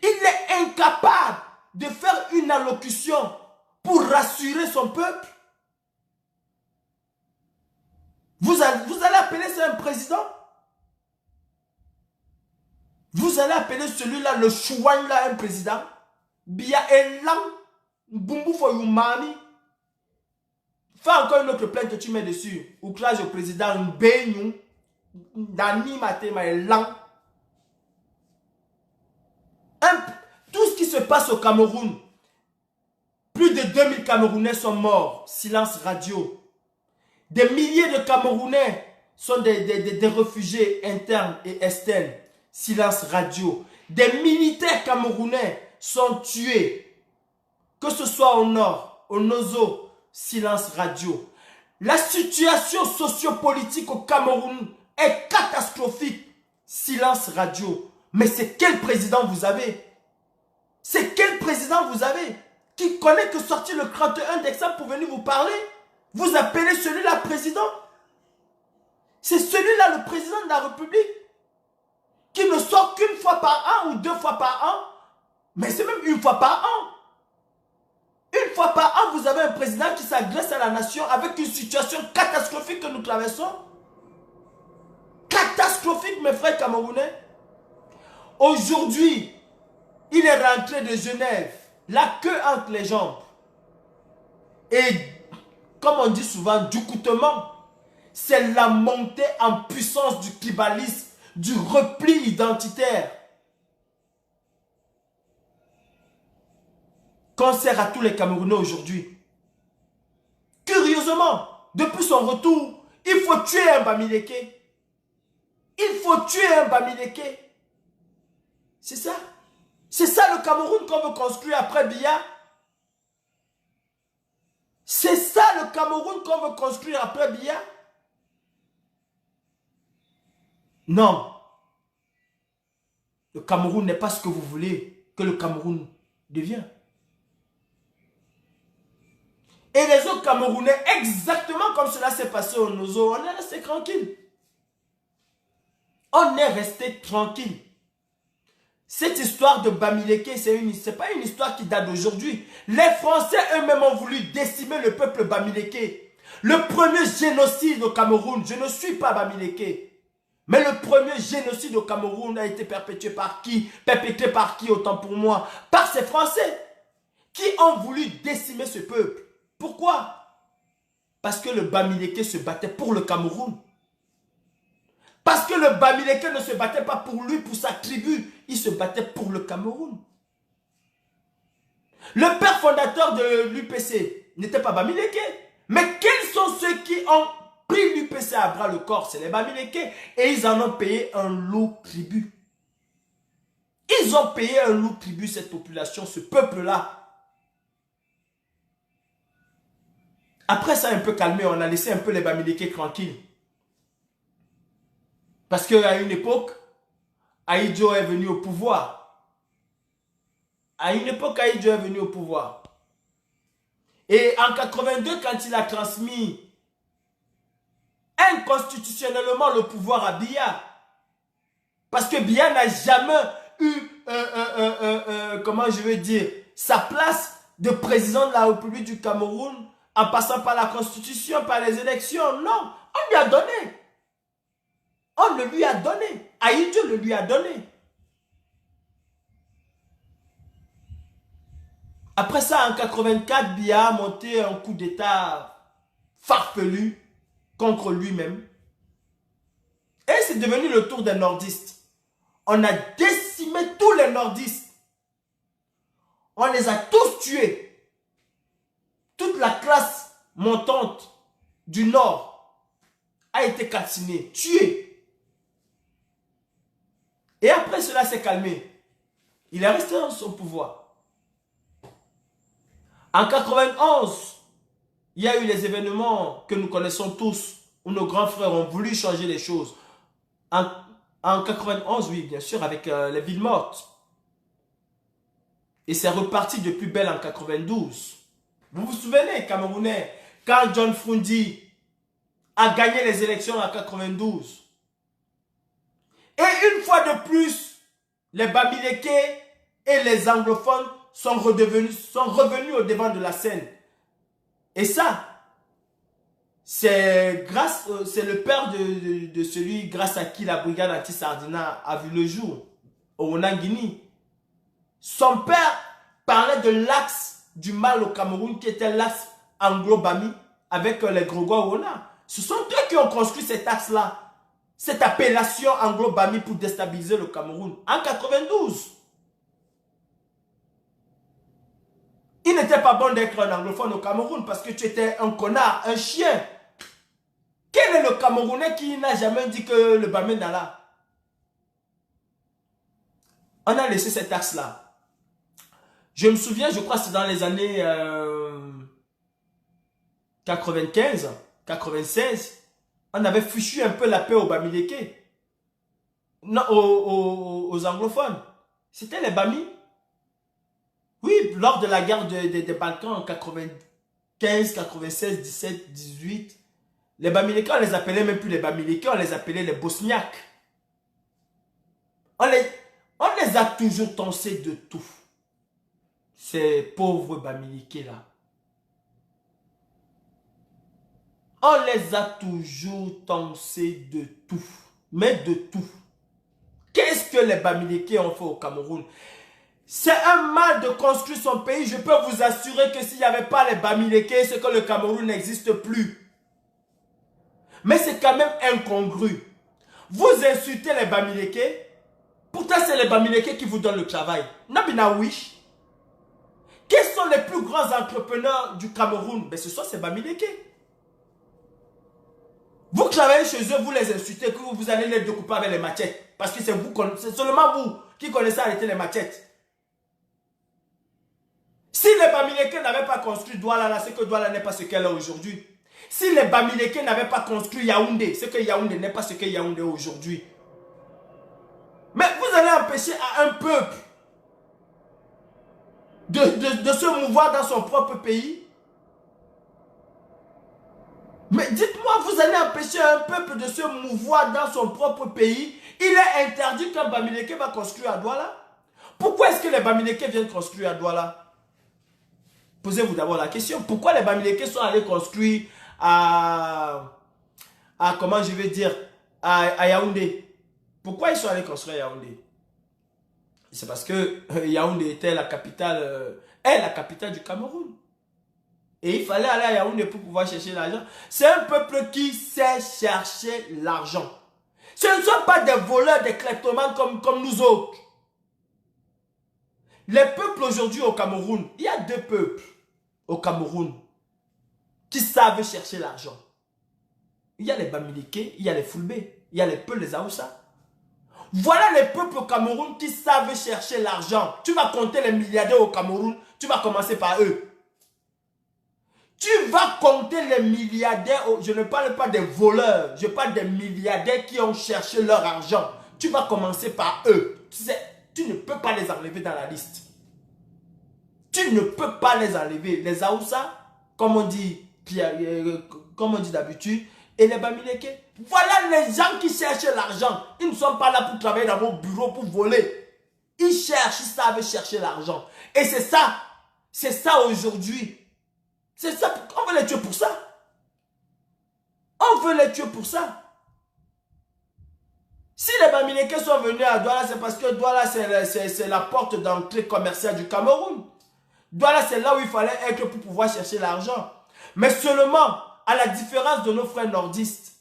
Il est incapable de faire une allocution pour rassurer son peuple. Vous allez appeler ça un président? Vous allez appeler celui-là, le chouan là, un président? Biya Elan, Bumbu Foyoumami. Fais encore une autre plainte que tu mets dessus. Outrage au président Mbeynou, Dani Matema Elan. Tout ce qui se passe au Cameroun, plus de 2000 Camerounais sont morts. Silence radio. Des milliers de Camerounais sont des réfugiés internes et externes. Silence radio. Des militaires camerounais sont tués. Que ce soit au nord, au Nozo, silence radio. La situation sociopolitique au Cameroun est catastrophique. Silence radio. Mais c'est quel président vous avez? C'est quel président vous avez? Qui connaît que sortir le 31 décembre pour venir vous parler? Vous appelez celui-là président? C'est celui-là le président de la République? Qui ne sort qu'une fois par an ou 2 fois par an? Mais c'est même une fois par an. Une fois par an, vous avez un président qui s'agresse à la nation avec une situation catastrophique que nous traversons. Catastrophique, mes frères camerounais. Aujourd'hui, il est rentré de Genève, la queue entre les jambes. Et, comme on dit souvent, du coutement, c'est la montée en puissance du tribalisme, du repli identitaire. Concert à tous les Camerounais aujourd'hui. Curieusement, depuis son retour, il faut tuer un Bamileke. Il faut tuer un Bamileke. C'est ça. C'est ça le Cameroun qu'on veut construire après Biya. C'est ça le Cameroun qu'on veut construire après Biya. Non. Le Cameroun n'est pas ce que vous voulez que le Cameroun devienne. Et les autres Camerounais, exactement comme cela s'est passé au Nozo, on est resté tranquille. On est resté tranquille. Cette histoire de Bamileke, c'est pas une histoire qui date d'aujourd'hui. Les Français eux-mêmes ont voulu décimer le peuple Bamileke. Le premier génocide au Cameroun, je ne suis pas Bamileke. Mais le premier génocide au Cameroun a été perpétré par qui? Perpétré par qui, autant pour moi? Par ces Français qui ont voulu décimer ce peuple. Pourquoi? Parce que le Bamileke se battait pour le Cameroun. Parce que le Bamileke ne se battait pas pour lui, pour sa tribu. Il se battait pour le Cameroun. Le père fondateur de l'UPC n'était pas Bamileke. Mais quels sont ceux qui ont pris l'UPC à bras le corps? C'est les Bamileke. Et ils en ont payé un lourd tribut. Ils ont payé un lourd tribut, cette population, ce peuple-là. Après ça, un peu calmé, on a laissé un peu les Bamileke tranquilles. Parce qu'à une époque, Ahidjo est venu au pouvoir. À une époque, Ahidjo est venu au pouvoir. Et en 82, quand il a transmis inconstitutionnellement le pouvoir à Biya, parce que Biya n'a jamais eu, comment je veux dire, sa place de président de la République du Cameroun en passant par la Constitution, par les élections. Non, on lui a donné. On le lui a donné. Ahidjo le lui a donné. Après ça, en 84, Biya a monté un coup d'État farfelu contre lui-même. Et c'est devenu le tour des nordistes. On a décimé tous les nordistes. On les a tous tués. Toute la classe montante du nord a été calcinée, tuée. Et après cela s'est calmé. Il est resté dans son pouvoir. En 91, il y a eu les événements que nous connaissons tous, où nos grands frères ont voulu changer les choses. En 91, oui, bien sûr, avec les villes mortes. Et c'est reparti de plus belle en 92. Vous vous souvenez, Camerounais, quand John Frundi a gagné les élections en 92. Et une fois de plus, les Bamileke et les anglophones sont revenus au devant de la scène. Et ça, c'est le père de celui grâce à qui la brigade anti-Sardina a vu le jour, au Nangini. Son père parlait de l'axe du mal au Cameroun qui était l'axe anglo-bami avec les Grogois-Wona. Ce sont eux qui ont construit cet axe-là, cette appellation anglo-bami pour déstabiliser le Cameroun en 92. Il n'était pas bon d'être un anglophone au Cameroun parce que tu étais un connard, un chien. Quel est le Camerounais qui n'a jamais dit que le Bamé n'a là? On a laissé cet axe-là. Je me souviens, je crois que c'est dans les années 95, 96, on avait fichu un peu la paix aux Bamileke. Non, aux anglophones. C'était les Bamis. Oui, lors de la guerre des Balkans en 95, 96, 17, 18, les Bamileke, on les appelait même plus les Bamileke, on les appelait les Bosniaques. On les a toujours tensés de tout. Ces pauvres Bamileke là. On les a toujours tensés de tout. Mais de tout. Qu'est-ce que les Bamileke ont fait au Cameroun? C'est un mal de construire son pays. Je peux vous assurer que s'il n'y avait pas les Bamileke, c'est que le Cameroun n'existe plus. Mais c'est quand même incongru. Vous insultez les Bamileke. Pourtant, c'est les Bamileke qui vous donnent le travail. Nabina Wish. Quels sont les plus grands entrepreneurs du Cameroun? Ben, ce sont ces Bamileke. Vous travaillez chez eux, vous les insultez, que vous allez les découper avec les machettes. Parce que c'est seulement vous qui connaissez arrêter les machettes. Si les Bamileke n'avaient pas construit Douala, c'est que Douala n'est pas ce qu'elle est aujourd'hui. Si les Bamileke n'avaient pas construit Yaoundé, c'est que Yaoundé n'est pas ce que Yaoundé est aujourd'hui. Mais vous allez empêcher à un peuple de se mouvoir dans son propre pays. Mais dites-moi, vous allez empêcher un peuple de se mouvoir dans son propre pays. Il est interdit qu'un Bamileke va construire à Douala. Pourquoi est-ce que les Bamileke viennent construire à Douala? Posez-vous d'abord la question. Pourquoi les Bamileke sont allés construire comment je vais dire, à Yaoundé? Pourquoi ils sont allés construire à Yaoundé? C'est parce que Yaoundé était la capitale, est la capitale du Cameroun. Et il fallait aller à Yaoundé pour pouvoir chercher l'argent. C'est un peuple qui sait chercher l'argent. Ce ne sont pas des voleurs, des kleptomanes comme nous autres. Les peuples aujourd'hui au Cameroun, il y a deux peuples au Cameroun qui savent chercher l'argent. Il y a les Bamileke, il y a les Fulbé, il y a les Peuls, les Aoussa. Voilà les peuples au Cameroun qui savent chercher l'argent. Tu vas compter les milliardaires au Cameroun, tu vas commencer par eux. Tu vas compter les milliardaires, je ne parle pas des voleurs, je parle des milliardaires qui ont cherché leur argent. tu vas commencer par eux. Tu sais, tu ne peux pas les enlever dans la liste. Tu ne peux pas les enlever. Les Aoussa, comme on dit, d'habitude, et les Bamileke. Voilà les gens qui cherchent l'argent. Ils ne sont pas là pour travailler dans vos bureaux, pour voler. Ils cherchent, ils savent chercher l'argent. Et c'est ça aujourd'hui. C'est ça, on veut les tuer pour ça. On veut les tuer pour ça. Si les Bamileke sont venus à Douala, c'est parce que Douala, c'est la porte d'entrée commerciale du Cameroun. Douala, c'est là où il fallait être pour pouvoir chercher l'argent. Mais seulement, à la différence de nos frères nordistes,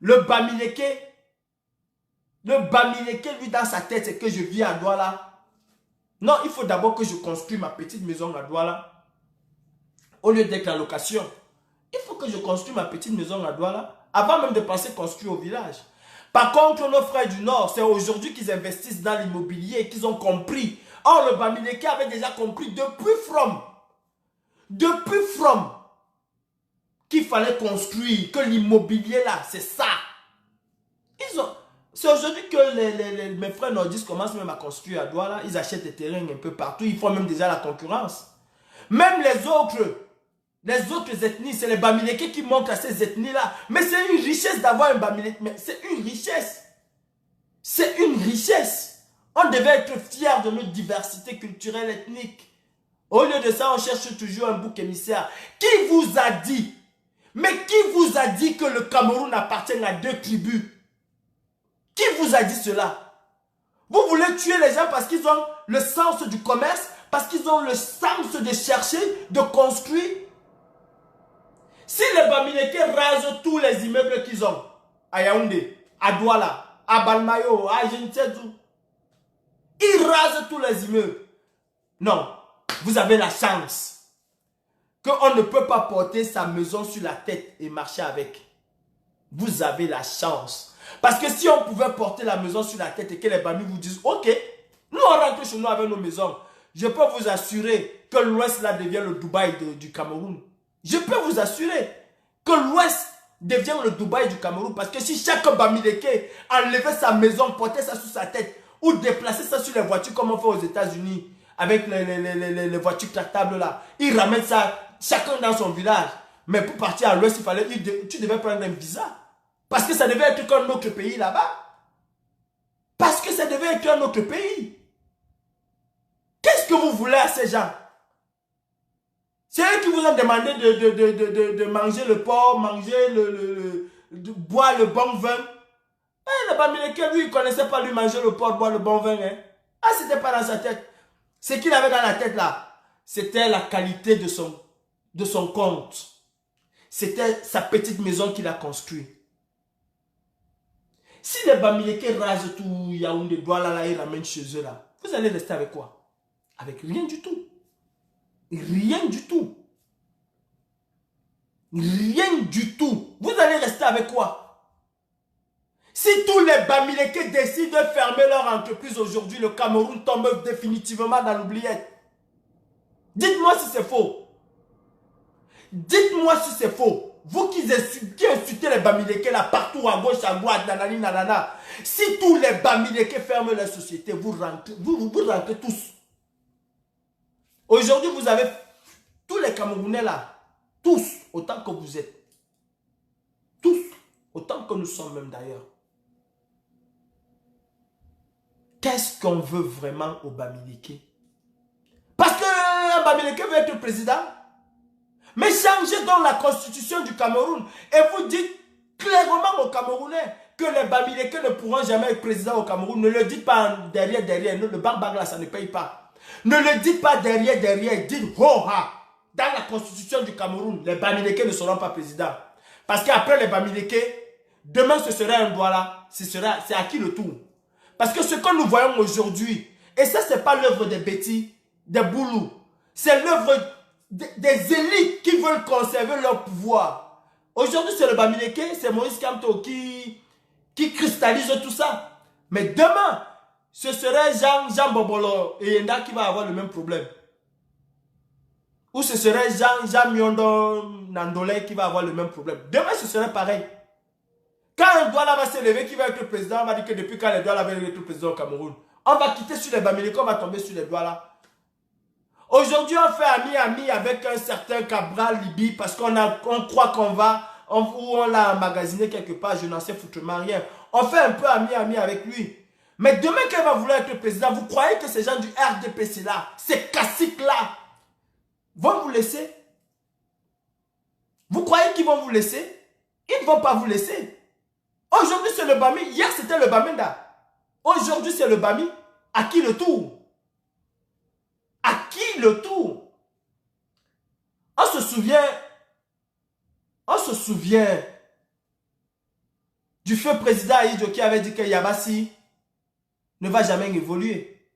le Bamileke, lui, dans sa tête, c'est que je vis à Douala. Non, il faut d'abord que je construise ma petite maison à Douala. Au lieu d'être en location. Il faut que je construise ma petite maison à Douala. Avant même de penser construire au village. Par contre, nos frères du Nord, c'est aujourd'hui qu'ils investissent dans l'immobilier et qu'ils ont compris. Or, le Bamileke avait déjà compris depuis From, qu'il fallait construire, que l'immobilier là, c'est ça. C'est aujourd'hui que mes frères nordistes commencent même à construire à Douala. Ils achètent des terrains un peu partout. Ils font même déjà la concurrence. Même les autres ethnies, c'est les Bamileke qui montrent à ces ethnies-là. Mais c'est une richesse d'avoir un Bamileke. Mais c'est une richesse. C'est une richesse. On devait être fiers de notre diversité culturelle ethnique. Au lieu de ça, on cherche toujours un bouc émissaire. Qui vous a dit? Mais qui vous a dit que le Cameroun appartient à 2 tribus? Qui vous a dit cela? Vous voulez tuer les gens parce qu'ils ont le sens du commerce, parce qu'ils ont le sens de chercher, de construire. Si les Bamileke rasent tous les immeubles qu'ils ont, à Yaoundé, à Douala, à Balmayo, à Gentilou, ils rasent tous les immeubles. Non, vous avez la chance qu'on ne peut pas porter sa maison sur la tête et marcher avec. Vous avez la chance. Parce que si on pouvait porter la maison sur la tête et que les Bami vous disent, ok, nous on rentre chez nous avec nos maisons, je peux vous assurer que l'Ouest là devient le Dubaï du Cameroun. Je peux vous assurer que l'Ouest devient le Dubaï du Cameroun. Parce que si chaque Bamileke enlevait sa maison, portait ça sur sa tête, ou déplaçait ça sur les voitures comme on fait aux États-Unis, avec les voitures tractables là, ils ramènent ça chacun dans son village. Mais pour partir à l'Ouest, tu devais prendre un visa. Parce que ça devait être qu'un autre pays là-bas. Parce que ça devait être un autre pays. Qu'est-ce que vous voulez à ces gens? C'est eux qui vous ont demandé de manger le porc, de boire le bon vin. Eh, le Bamileke, lui, il ne connaissait pas lui manger le porc, boire le bon vin. Hein? Ah, c'était pas dans sa tête. Ce qu'il avait dans la tête là, c'était la qualité de son compte. C'était sa petite maison qu'il a construite. Si les Bamileke rasent tout Yaoundé, Douala là, ils ramènent chez eux là, vous allez rester avec quoi? Avec rien du tout. Rien du tout. Rien du tout. Vous allez rester avec quoi? Si tous les Bamileke décident de fermer leur entreprise aujourd'hui, le Cameroun tombe définitivement dans l'oubliette. Dites-moi si c'est faux. Dites-moi si c'est faux. Vous qui insultez les Bamileke là partout à gauche, à droite, nanani, nanana. Si tous les Bamileke ferment leur société, vous rentrez tous. Aujourd'hui, vous avez tous les Camerounais là, tous, autant que vous êtes. Tous, autant que nous sommes même d'ailleurs. Qu'est-ce qu'on veut vraiment au Bamileke? Parce que Bamileke veut être président. Mais changez donc la constitution du Cameroun et vous dites clairement aux Camerounais que les Bamileke ne pourront jamais être président au Cameroun. Ne le dites pas derrière. Le barbag là, ça ne paye pas. Ne le dites pas derrière. Dites ho ha. Dans la constitution du Cameroun, les Bamileke ne seront pas présidents. Parce qu'après les Bamileke, demain ce sera un Douala. C'est à qui le tour? Parce que ce que nous voyons aujourd'hui, et ça c'est pas l'œuvre des Betty, des Boulou, c'est l'œuvre des élites qui veulent conserver leur pouvoir. Aujourd'hui, c'est le Bamileke, c'est Moïse Kamto qui cristallise tout ça. Mais demain, ce serait Jean Bobolo et Yenda qui va avoir le même problème. Ou ce serait Jean Miondo Nandolé qui va avoir le même problème. Demain, ce serait pareil. Quand un Douala va se lever, qui va être le président, on va dire que depuis quand les Douala va être le président au Cameroun. On va quitter sur les Bamileke, on va tomber sur les Douala. Aujourd'hui, on fait ami avec un certain Cabral Libi parce qu'on croit qu'on va, ou on l'a emmagasiné quelque part, je n'en sais foutrement rien. On fait un peu ami avec lui. Mais demain, quand il va vouloir être le président, vous croyez que ces gens du RDPC là, ces caciques là, vont vous laisser? Vous croyez qu'ils vont vous laisser? Ils ne vont pas vous laisser. Aujourd'hui, c'est le Bami. Hier, c'était le Bamenda. Aujourd'hui, c'est le Bami. À qui le tour? À qui le tour? On se souvient du feu président Aïdjo qui avait dit que Yabassi ne va jamais évoluer.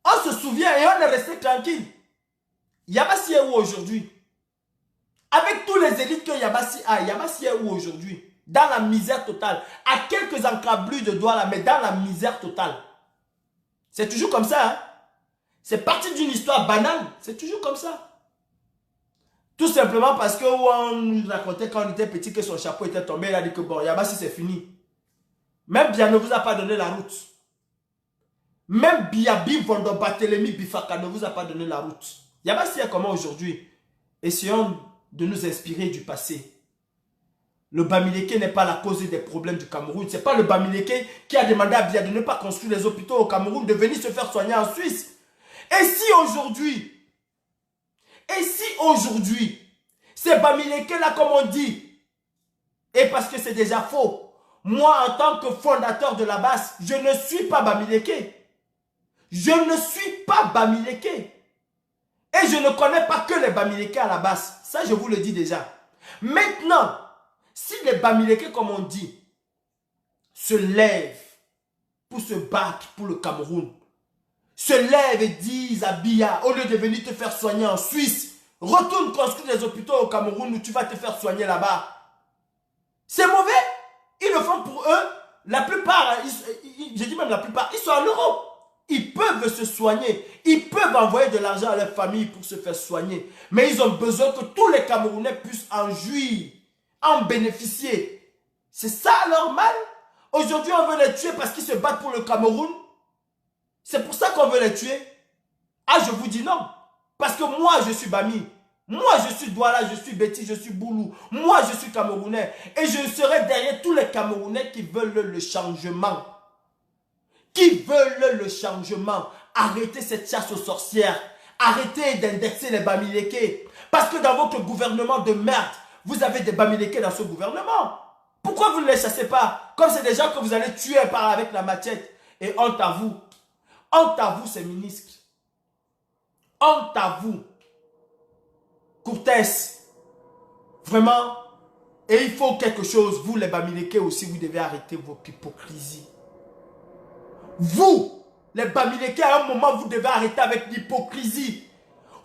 On se souvient et on est resté tranquille. Yabassi est où aujourd'hui? Avec tous les élites que Yabassi a, Yabassi est où aujourd'hui? Dans la misère totale. À quelques encablures de Douala, mais dans la misère totale. C'est toujours comme ça, hein? C'est parti d'une histoire banale. C'est toujours comme ça. Tout simplement parce que on nous racontait quand on était petit que son chapeau était tombé. Il a dit que bon, Yabassi c'est fini. Même Bia ne vous a pas donné la route. Même Biabi Vondo Barthélemy Bifaka ne vous a pas donné la route. Yabassi est comment aujourd'hui? Essayons de nous inspirer du passé. Le Bamileke n'est pas la cause des problèmes du Cameroun. Ce n'est pas le Bamileke qui a demandé à Bia de ne pas construire les hôpitaux au Cameroun, de venir se faire soigner en Suisse. Et si aujourd'hui, c'est Bamileke là comme on dit, et parce que c'est déjà faux, moi en tant que fondateur de la base, je ne suis pas Bamileke. Je ne suis pas Bamileke. Et je ne connais pas que les Bamileke à la base. Ça, je vous le dis déjà. Maintenant, si les Bamileke, comme on dit, se lèvent pour se battre pour le Cameroun, se lèvent et disent à Biya, au lieu de venir te faire soigner en Suisse, retourne construire des hôpitaux au Cameroun où tu vas te faire soigner là-bas. C'est mauvais. Ils le font pour eux. La plupart, je dis même la plupart, ils sont en Europe. Ils peuvent se soigner. Ils peuvent envoyer de l'argent à leur famille pour se faire soigner. Mais ils ont besoin que tous les Camerounais puissent en jouir, en bénéficier. C'est ça leur mal. Aujourd'hui, on veut les tuer parce qu'ils se battent pour le Cameroun. C'est pour ça qu'on veut les tuer. Ah, je vous dis non. Parce que moi, je suis Bami. Moi, je suis Douala, je suis Betty, je suis Boulou. Moi, je suis Camerounais. Et je serai derrière tous les Camerounais qui veulent le changement. Qui veulent le changement. Arrêtez cette chasse aux sorcières. Arrêtez d'indexer les Bamileke. Parce que dans votre gouvernement de merde, vous avez des Bamileke dans ce gouvernement. Pourquoi vous ne les chassez pas? Comme c'est des gens que vous allez tuer avec la machette. Et honte à vous. Honte à vous, ces ministres. Honte à vous. Cortès. Vraiment. Et il faut quelque chose. Vous, les Bamileke aussi, vous devez arrêter votre hypocrisie. Vous, les Bamileke, à un moment, vous devez arrêter avec l'hypocrisie.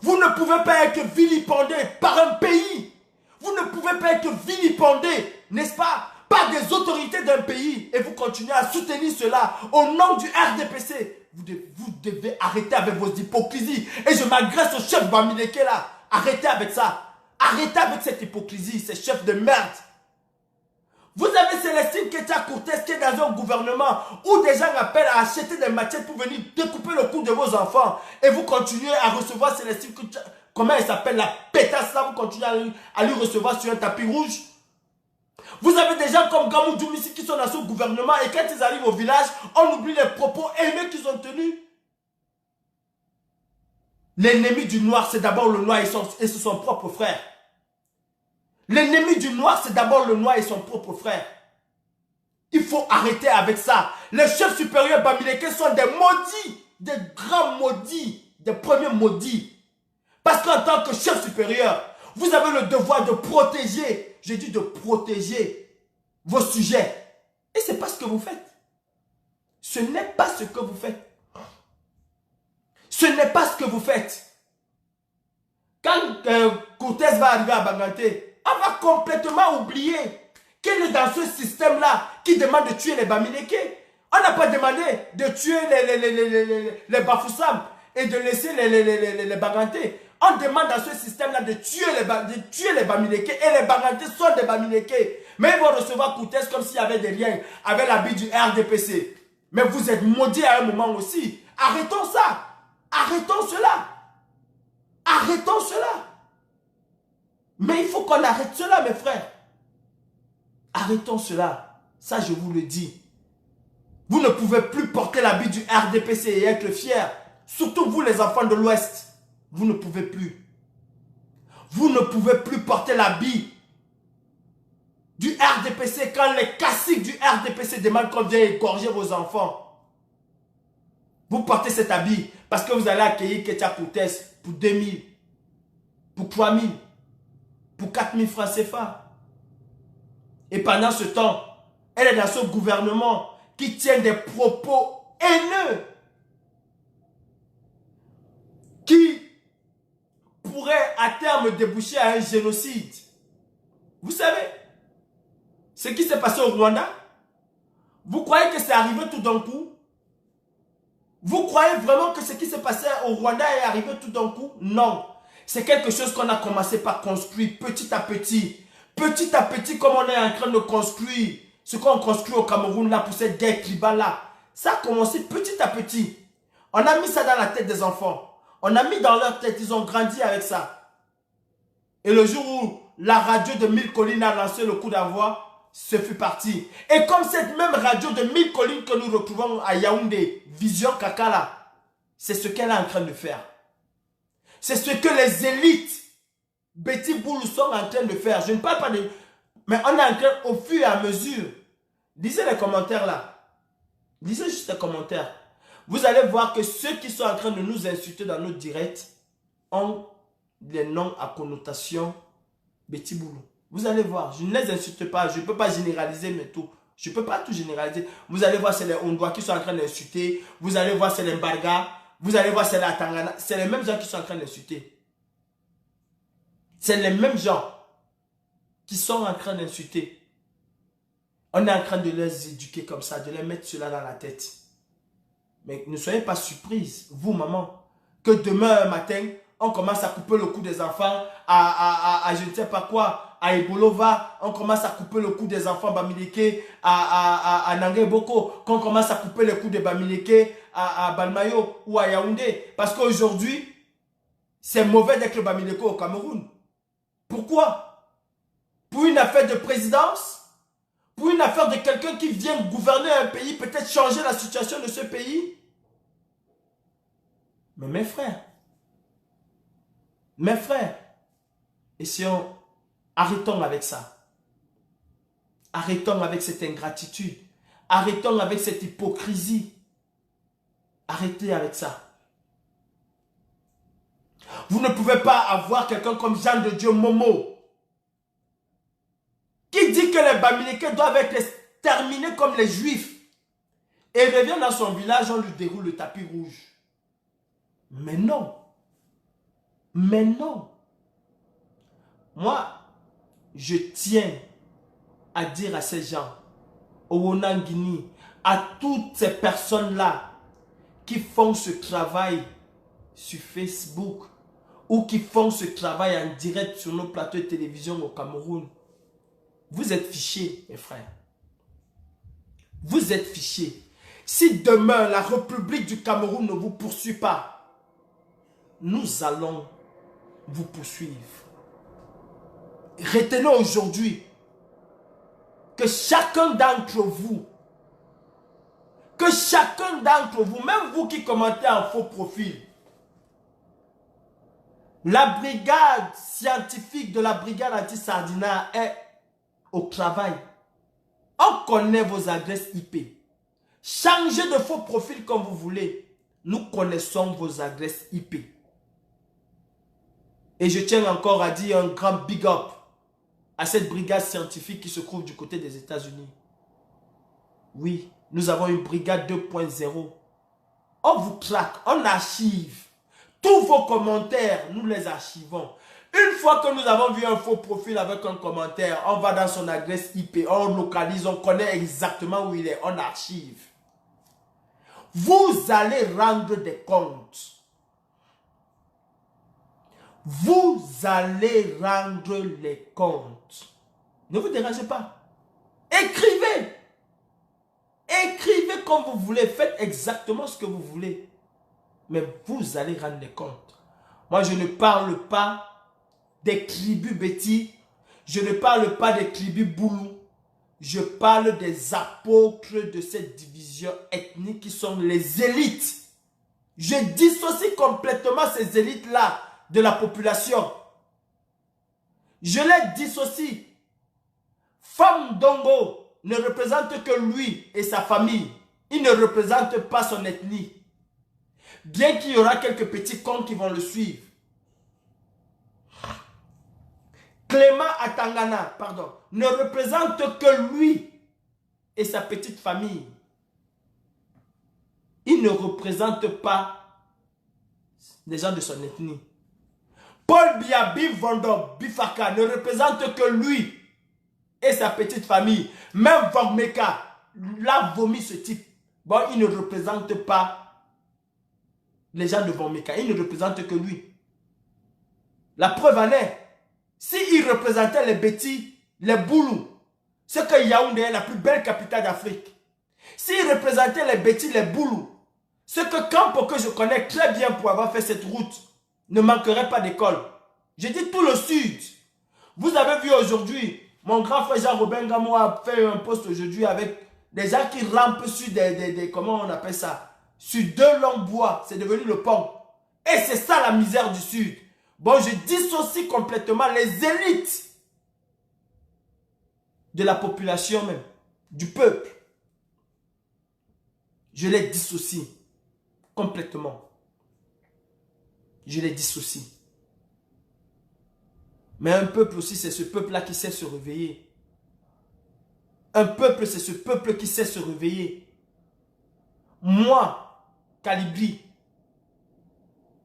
Vous ne pouvez pas être vilipendé par un pays. Vous ne pouvez pas être vilipendé, n'est-ce pas, par des autorités d'un pays. Et vous continuez à soutenir cela au nom du RDPC. Vous devez arrêter avec vos hypocrisies. Et je m'agresse au chef Bamileke là. Arrêtez avec ça. Arrêtez avec cette hypocrisie, ces chefs de merde. Vous avez Célestine Ketia Cortès qui est dans un gouvernement où des gens appellent à acheter des machettes pour venir découper le cou de vos enfants. Et vous continuez à recevoir Célestine Ketia, comment elle s'appelle, la pétasse là, vous continuez à lui recevoir sur un tapis rouge. Vous avez des gens comme Gamou Djoumissi qui sont dans ce gouvernement et quand ils arrivent au village, on oublie les propos haineux qu'ils ont tenus. L'ennemi du noir, c'est d'abord le noir et c'est son propre frère. L'ennemi du noir, c'est d'abord le noir et son propre frère. Il faut arrêter avec ça. Les chefs supérieurs Bamileke sont des maudits, des grands maudits, des premiers maudits. Parce qu'en tant que chef supérieur, vous avez le devoir de protéger, j'ai dit de protéger vos sujets. Et ce n'est pas ce que vous faites. Ce n'est pas ce que vous faites. Ce n'est pas ce que vous faites. Quand Cortès va arriver à Banganté, on va complètement oublier qu'elle est dans ce système-là qui demande de tuer les Bamileke. On n'a pas demandé de tuer les Bafoussam et de laisser les Banganté. On demande dans ce système-là de tuer les Bamileke et les Banganté sont des Bamileke. Mais ils vont recevoir Koutes comme s'il y avait des liens avec l'habit du RDPC. Mais vous êtes maudits à un moment aussi. Arrêtons ça. Arrêtons cela. Arrêtons cela. Mais il faut qu'on arrête cela, mes frères. Arrêtons cela. Ça, je vous le dis. Vous ne pouvez plus porter l'habit du RDPC et être fiers. Surtout vous, les enfants de l'Ouest. Vous ne pouvez plus. Vous ne pouvez plus porter l'habit du RDPC quand les caciques du RDPC demandent qu'on vienne égorger vos enfants. Vous portez cet habit parce que vous allez accueillir Ketia Koutes pour 2000, pour 3000, pour 4000 francs CFA. Et pendant ce temps, elle est dans ce gouvernement qui tient des propos haineux qui pourraient à terme déboucher à un génocide. Vous savez, ce qui s'est passé au Rwanda, vous croyez que c'est arrivé tout d'un coup? Vous croyez vraiment que ce qui s'est passé au Rwanda est arrivé tout d'un coup? Non. C'est quelque chose qu'on a commencé par construire petit à petit. Petit à petit, comme on est en train de construire ce qu'on construit au Cameroun là pour cette guerre tribale là. Ça a commencé petit à petit. On a mis ça dans la tête des enfants. On a mis dans leur tête, ils ont grandi avec ça. Et le jour où la radio de Mille Collines a lancé le coup d'envoi, ce fut parti. Et comme cette même radio de Mille Collines que nous retrouvons à Yaoundé, Vision Kakala, c'est ce qu'elle est en train de faire. C'est ce que les élites Betty Boulou sont en train de faire. Je ne parle pas de... Mais on est en train, au fur et à mesure. Lisez les commentaires là. Lisez juste les commentaires. Vous allez voir que ceux qui sont en train de nous insulter dans notre direct ont les noms à connotation Betty Boulou. Vous allez voir, je ne les insulte pas, je ne peux pas généraliser mais tout. Je ne peux pas tout généraliser. Vous allez voir, c'est les Hondois qui sont en train d'insulter. Vous allez voir, c'est les Mbarga. Vous allez voir, c'est la Tangana. C'est les mêmes gens qui sont en train d'insulter. C'est les mêmes gens qui sont en train d'insulter. On est en train de les éduquer comme ça, de les mettre cela dans la tête. Mais ne soyez pas surprise, vous maman, que demain matin, on commence à couper le cou des enfants à je ne sais pas quoi, à Ebolova, on commence à couper le cou des enfants Bamileke à Nangé Boko, qu'on commence à couper le cou des Bamileke à Balmayo ou à Yaoundé. Parce qu'aujourd'hui, c'est mauvais d'être le Bamileke au Cameroun. Pourquoi? Pour une affaire de présidence? Pour une affaire de quelqu'un qui vient gouverner un pays, peut-être changer la situation de ce pays? Mais mes frères, essayons, arrêtons avec ça. Arrêtons avec cette ingratitude. Arrêtons avec cette hypocrisie. Arrêtez avec ça. Vous ne pouvez pas avoir quelqu'un comme Jean de Dieu Momo qui dit que les Bamileke doivent être exterminés comme les Juifs. Et il revient dans son village, on lui déroule le tapis rouge. Mais non. Mais non. Moi, je tiens à dire à ces gens, au Wonangini, à toutes ces personnes-là qui font ce travail sur Facebook ou qui font ce travail en direct sur nos plateaux de télévision au Cameroun. Vous êtes fichés, mes frères. Vous êtes fichés. Si demain la République du Cameroun ne vous poursuit pas, nous allons vous poursuivre. Retenons aujourd'hui que chacun d'entre vous, même vous qui commentez en faux profil, la brigade scientifique de la brigade anti-Sardina est au travail. On connaît vos adresses IP. Changez de faux profil comme vous voulez. Nous connaissons vos adresses IP. Et je tiens encore à dire un grand big up à cette brigade scientifique qui se trouve du côté des États-Unis. Oui, nous avons une brigade 2.0. On vous traque, on archive. Tous vos commentaires, nous les archivons. Une fois que nous avons vu un faux profil avec un commentaire, on va dans son adresse IP, on localise, on connaît exactement où il est, on archive. Vous allez rendre des comptes. Vous allez rendre les comptes. Ne vous dérangez pas. Écrivez. Écrivez comme vous voulez. Faites exactement ce que vous voulez. Mais vous allez rendre compte. Moi, je ne parle pas des tribus Béti. Je ne parle pas des tribus Boulou. Je parle des apôtres de cette division ethnique qui sont les élites. Je dissocie complètement ces élites-là de la population. Je les dissocie. Femme Dongo ne représente que lui et sa famille. Il ne représente pas son ethnie. Bien qu'il y aura quelques petits cons qui vont le suivre. Clément Atangana, pardon, ne représente que lui et sa petite famille. Il ne représente pas les gens de son ethnie. Paul Biabi Vondo Bifaka ne représente que lui et sa petite famille. Même Vangmeka l'a vomi ce type. Bon, il ne représente pas les gens de Vangmeka. Il ne représente que lui. La preuve en est, s'il représentait les Béti, les Boulous, c'est que Yaoundé est la plus belle capitale d'Afrique. S'il représentait les Béti, les Boulous, c'est que Campo, que je connais très bien pour avoir fait cette route, ne manquerait pas d'école. Je dis tout le sud. Vous avez vu aujourd'hui, mon grand frère Jean-Robin Gamo a fait un post aujourd'hui avec des gens qui rampent sur des comment on appelle ça, sur 2 longs bois. C'est devenu le pont. Et c'est ça la misère du sud. Bon, je dissocie complètement les élites de la population même, du peuple. Je les dissocie complètement. Je les dissocie. Mais un peuple aussi, c'est ce peuple-là qui sait se réveiller. Un peuple, c'est ce peuple qui sait se réveiller. Moi, Kalibri,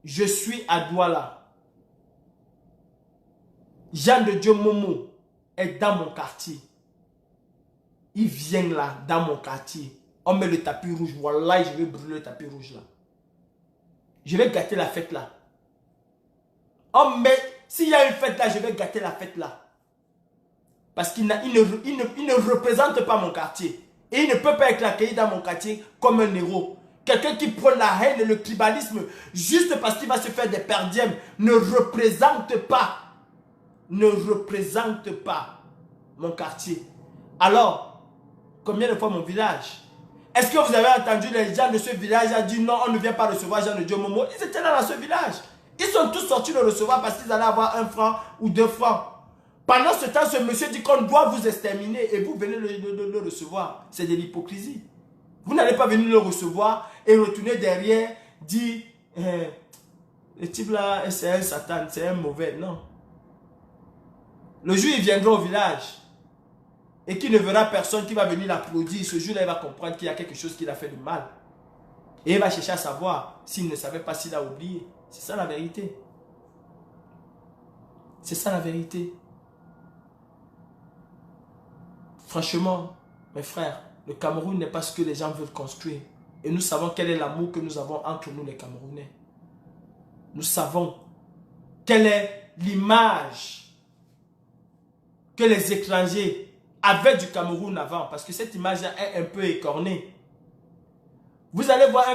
je suis à Douala. Jean de Dieu Momo est dans mon quartier. Il vient là, dans mon quartier. On met le tapis rouge. Voilà, je vais brûler le tapis rouge là. Je vais gâter la fête là. On met, s'il y a une fête là, je vais gâter la fête là. Parce qu'il ne représente pas mon quartier. Et il ne peut pas être accueilli dans mon quartier comme un héros. Quelqu'un qui prend la haine et le tribalisme juste parce qu'il va se faire des perdièmes ne représente pas mon quartier. Alors, combien de fois mon village? Est-ce que vous avez entendu les gens de ce village a dit non, on ne vient pas recevoir Jean de Dieu Momo? Ils étaient là dans ce village. Ils sont tous sortis le recevoir parce qu'ils allaient avoir 1 franc ou 2 francs. Pendant ce temps, ce monsieur dit qu'on doit vous exterminer et vous venez le recevoir. C'est de l'hypocrisie. Vous n'allez pas venir le recevoir et retourner derrière, dire le type là, c'est un satan, c'est un mauvais. Non. Le jour il viendra au village et qu'il ne verra personne qui va venir l'applaudir, ce jour-là, il va comprendre qu'il y a quelque chose qu'il a fait de mal. Et il va chercher à savoir s'il ne savait pas, s'il a oublié. C'est ça la vérité. C'est ça la vérité. Franchement, mes frères, le Cameroun n'est pas ce que les gens veulent construire. Et nous savons quel est l'amour que nous avons entre nous les Camerounais. Nous savons quelle est l'image que les étrangers avaient du Cameroun avant. Parce que cette image-là est un peu écornée. Vous allez voir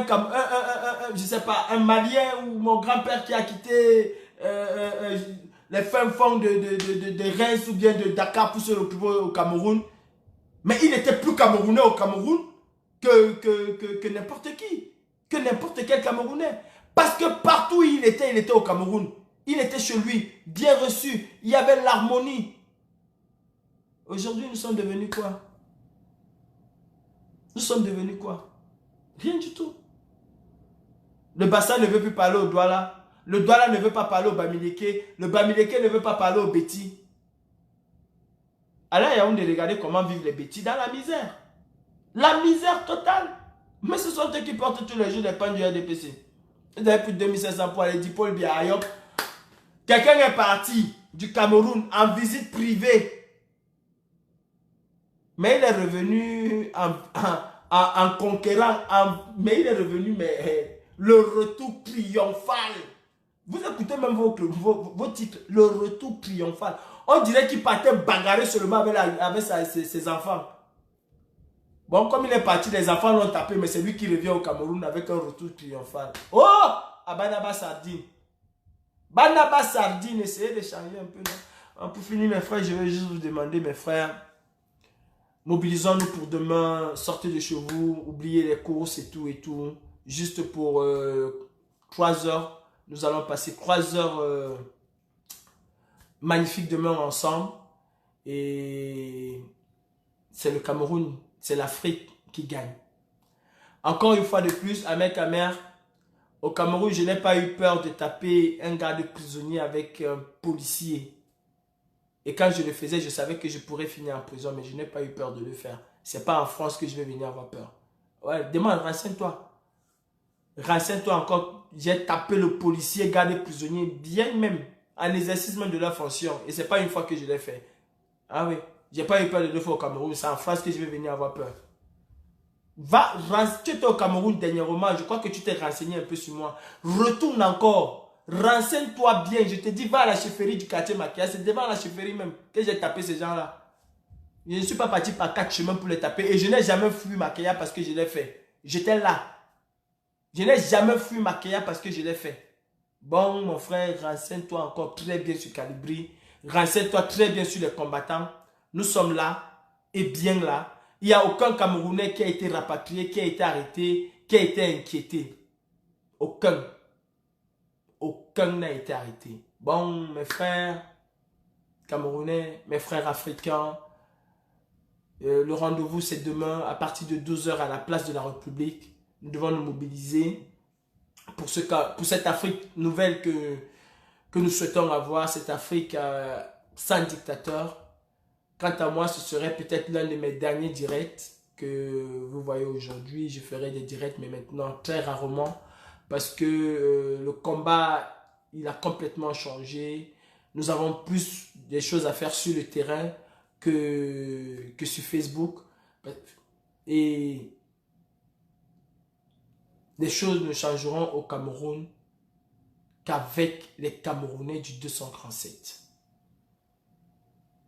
je sais pas, un Malien ou mon grand-père qui a quitté les fins fonds de Reims ou bien de Dakar pour se retrouver au Cameroun. Mais il était plus Camerounais au Cameroun que n'importe qui. Que n'importe quel Camerounais. Parce que partout où il était au Cameroun. Il était chez lui, bien reçu. Il y avait l'harmonie. Aujourd'hui, nous sommes devenus quoi? Nous sommes devenus quoi? Rien du tout. Le Bassa ne veut plus parler au Douala. Le Douala ne veut pas parler au Bamileke. Le Bamileke ne veut pas parler au Béti. Alors, il y a de regarder comment vivent les Bétis dans la misère. La misère totale. Mais ce sont eux qui portent tous les jours les pains du RDPC. Vous avez plus de 2500 pour aller dire Paul Biaayok. Quelqu'un est parti du Cameroun en visite privée. Mais il est revenu en conquérant. Mais il est revenu, mais le retour triomphal. Vous écoutez même vos titres. Le retour triomphal. On dirait qu'il partait bagarrer seulement avec ses enfants. Bon, comme il est parti, les enfants l'ont tapé, mais c'est lui qui revient au Cameroun avec un retour triomphal. Oh! À Banaba Sardine. Banaba Sardine, essayez de changer un peu. Pour finir, mes frères, je vais juste vous demander, mes frères, mobilisons-nous pour demain, sortez de chez vous, oubliez les courses et tout. Juste pour 3 heures, nous allons passer 3 heures magnifiques demain ensemble. Et c'est le Cameroun, c'est l'Afrique qui gagne. Encore une fois de plus, Ahmed Kamer, au Cameroun, je n'ai pas eu peur de taper un garde prisonnier avec un policier. Et quand je le faisais, je savais que je pourrais finir en prison, mais je n'ai pas eu peur de le faire. C'est pas en France que je vais venir avoir peur. Ouais, demande, renseigne-toi. Renseigne-toi encore. J'ai tapé le policier, garde prisonnier, bien même, en exercice même de la fonction. Et c'est pas une fois que je l'ai fait. Ah oui, j'ai pas eu peur de le faire au Cameroun. C'est en France que je vais venir avoir peur. Va, tu étais au Cameroun dernièrement, je crois que tu t'es renseigné un peu sur moi. Retourne encore. Renseigne-toi bien. Je te dis, va à la chefferie du quartier Maquia. C'est devant la chefferie même que j'ai tapé ces gens-là. Je ne suis pas parti par 4 chemins pour les taper. Et je n'ai jamais fui Maquia parce que je l'ai fait. J'étais là. Je n'ai jamais fui Maquia parce que je l'ai fait. Bon, mon frère, renseigne-toi encore très bien sur Calibri. Renseigne-toi très bien sur les combattants. Nous sommes là et bien là. Il n'y a aucun Camerounais qui a été rapatrié, qui a été arrêté, qui a été inquiété. Aucun. Aucun n'a été arrêté. Bon, mes frères Camerounais, mes frères africains, le rendez-vous c'est demain à partir de 12 h à la place de la République. Nous devons nous mobiliser pour cette Afrique nouvelle que nous souhaitons avoir, cette Afrique sans dictateur. Quant à moi, ce serait peut-être l'un de mes derniers directs que vous voyez aujourd'hui. Je ferai des directs, mais maintenant très rarement. Parce que le combat, il a complètement changé. Nous avons plus des choses à faire sur le terrain que sur Facebook. Et les choses ne changeront au Cameroun qu'avec les Camerounais du 237.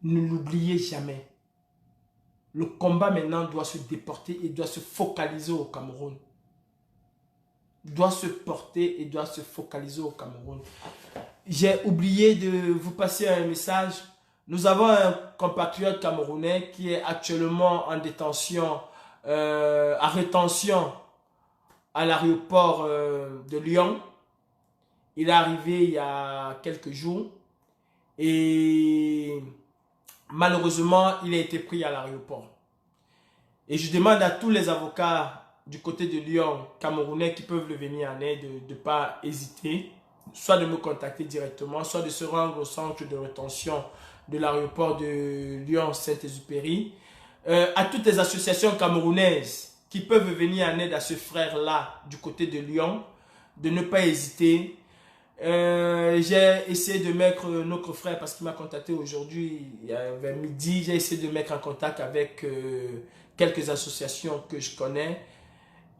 Ne l'oubliez jamais. Le combat maintenant doit se déporter et doit se focaliser au Cameroun. Doit se porter et doit se focaliser au Cameroun. J'ai oublié de vous passer un message. Nous avons un compatriote camerounais qui est actuellement en détention, à rétention à l'aéroport de Lyon. Il est arrivé il y a quelques jours et malheureusement, il a été pris à l'aéroport. Et je demande à tous les avocats du côté de Lyon, camerounais, qui peuvent le venir en aide, de ne pas hésiter, soit de me contacter directement, soit de se rendre au centre de rétention de l'aéroport de Lyon-Saint-Exupéry. À toutes les associations camerounaises qui peuvent venir en aide à ce frère-là du côté de Lyon, de ne pas hésiter. J'ai essayé de mettre notre frère, parce qu'il m'a contacté aujourd'hui vers midi, j'ai essayé de mettre en contact avec quelques associations que je connais.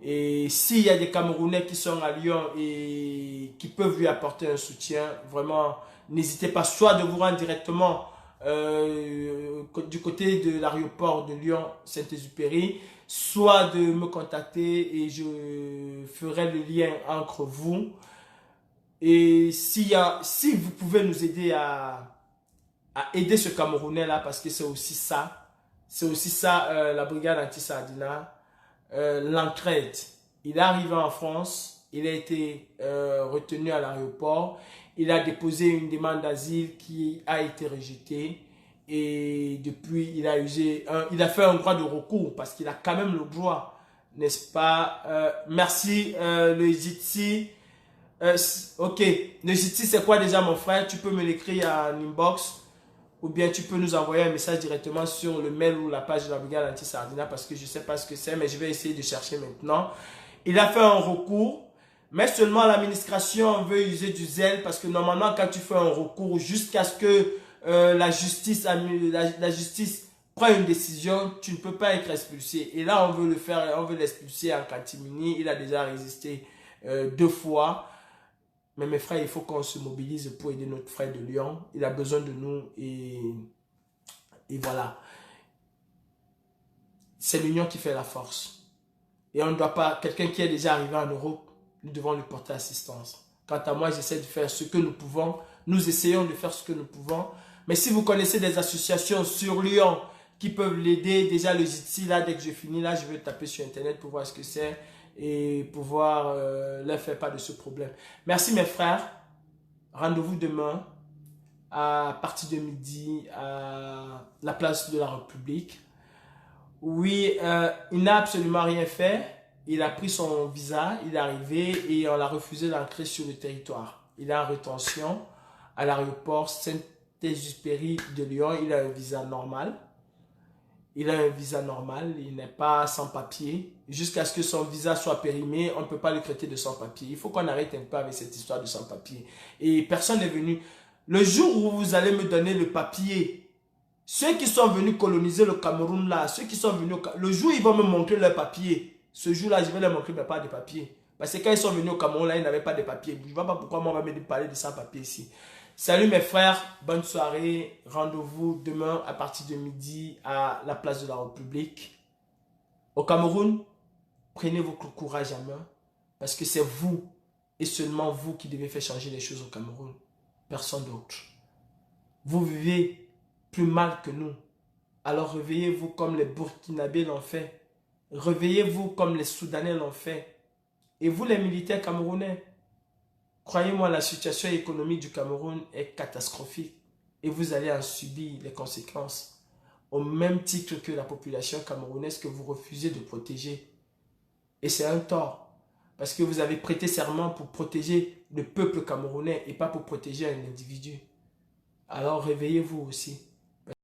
Et s'il y a des Camerounais qui sont à Lyon et qui peuvent lui apporter un soutien, vraiment, n'hésitez pas soit de vous rendre directement du côté de l'aéroport de Lyon-Saint-Exupéry, soit de me contacter et je ferai le lien entre vous. Et si vous pouvez nous aider à aider ce Camerounais-là, parce que c'est aussi ça, la brigade anti-Sardina, l'entraide. Il est arrivé en France, il a été retenu à l'aéroport, il a déposé une demande d'asile qui a été rejetée et depuis il a fait un droit de recours parce qu'il a quand même le droit, n'est-ce pas? Merci le Jitsi. Ok, le Jitsi c'est quoi déjà mon frère? Tu peux me l'écrire en inbox ou bien tu peux nous envoyer un message directement sur le mail ou la page de la brigade anti-Sardina parce que je ne sais pas ce que c'est, mais je vais essayer de chercher maintenant. Il a fait un recours, mais seulement l'administration veut user du zèle parce que normalement quand tu fais un recours jusqu'à ce que la justice prenne une décision, tu ne peux pas être expulsé. Et là on veut le faire, on veut l'expulser en catimini. Il a déjà résisté 2 fois. Mais mes frères, il faut qu'on se mobilise pour aider notre frère de Lyon. Il a besoin de nous et voilà. c'est l'union qui fait la force. Et on ne doit pas, quelqu'un qui est déjà arrivé en Europe, nous devons lui porter assistance. Quant à moi, j'essaie de faire ce que nous pouvons. Nous essayons de faire ce que nous pouvons. Mais si vous connaissez des associations sur Lyon qui peuvent l'aider, déjà le Jitsi, là, dès que je finis, là, je vais taper sur Internet pour voir ce que c'est et pouvoir leur faire part de ce problème. Merci mes frères. Rendez-vous demain à partir de midi à la place de la République. Oui, il n'a absolument rien fait. Il a pris son visa, il est arrivé et on l'a refusé d'entrer sur le territoire. Il est en rétention à l'aéroport Saint-Exupéry de Lyon. Il a un visa normal. Il a un visa normal, il n'est pas sans papier. Jusqu'à ce que son visa soit périmé, on ne peut pas le traiter de sans papier. Il faut qu'on arrête un peu avec cette histoire de sans papier. Et personne n'est venu. Le jour où vous allez me donner le papier, ceux qui sont venus coloniser le Cameroun là, ceux qui sont venus, le jour où ils vont me montrer leur papier, ce jour-là, je vais leur montrer mais pas de papier. Parce que quand ils sont venus au Cameroun là, ils n'avaient pas de papier. Je ne vois pas pourquoi moi on va me parler de sans papier ici. Salut mes frères, bonne soirée. Rendez-vous demain à partir de midi à la place de la République. Au Cameroun, prenez votre courage à main parce que c'est vous et seulement vous qui devez faire changer les choses au Cameroun. Personne d'autre. Vous vivez plus mal que nous. Alors réveillez-vous comme les Burkinabés l'ont fait. Réveillez-vous comme les Soudanais l'ont fait. Et vous les militaires camerounais, croyez-moi, la situation économique du Cameroun est catastrophique et vous allez en subir les conséquences au même titre que la population camerounaise que vous refusez de protéger. Et c'est un tort parce que vous avez prêté serment pour protéger le peuple camerounais et pas pour protéger un individu. Alors réveillez-vous aussi.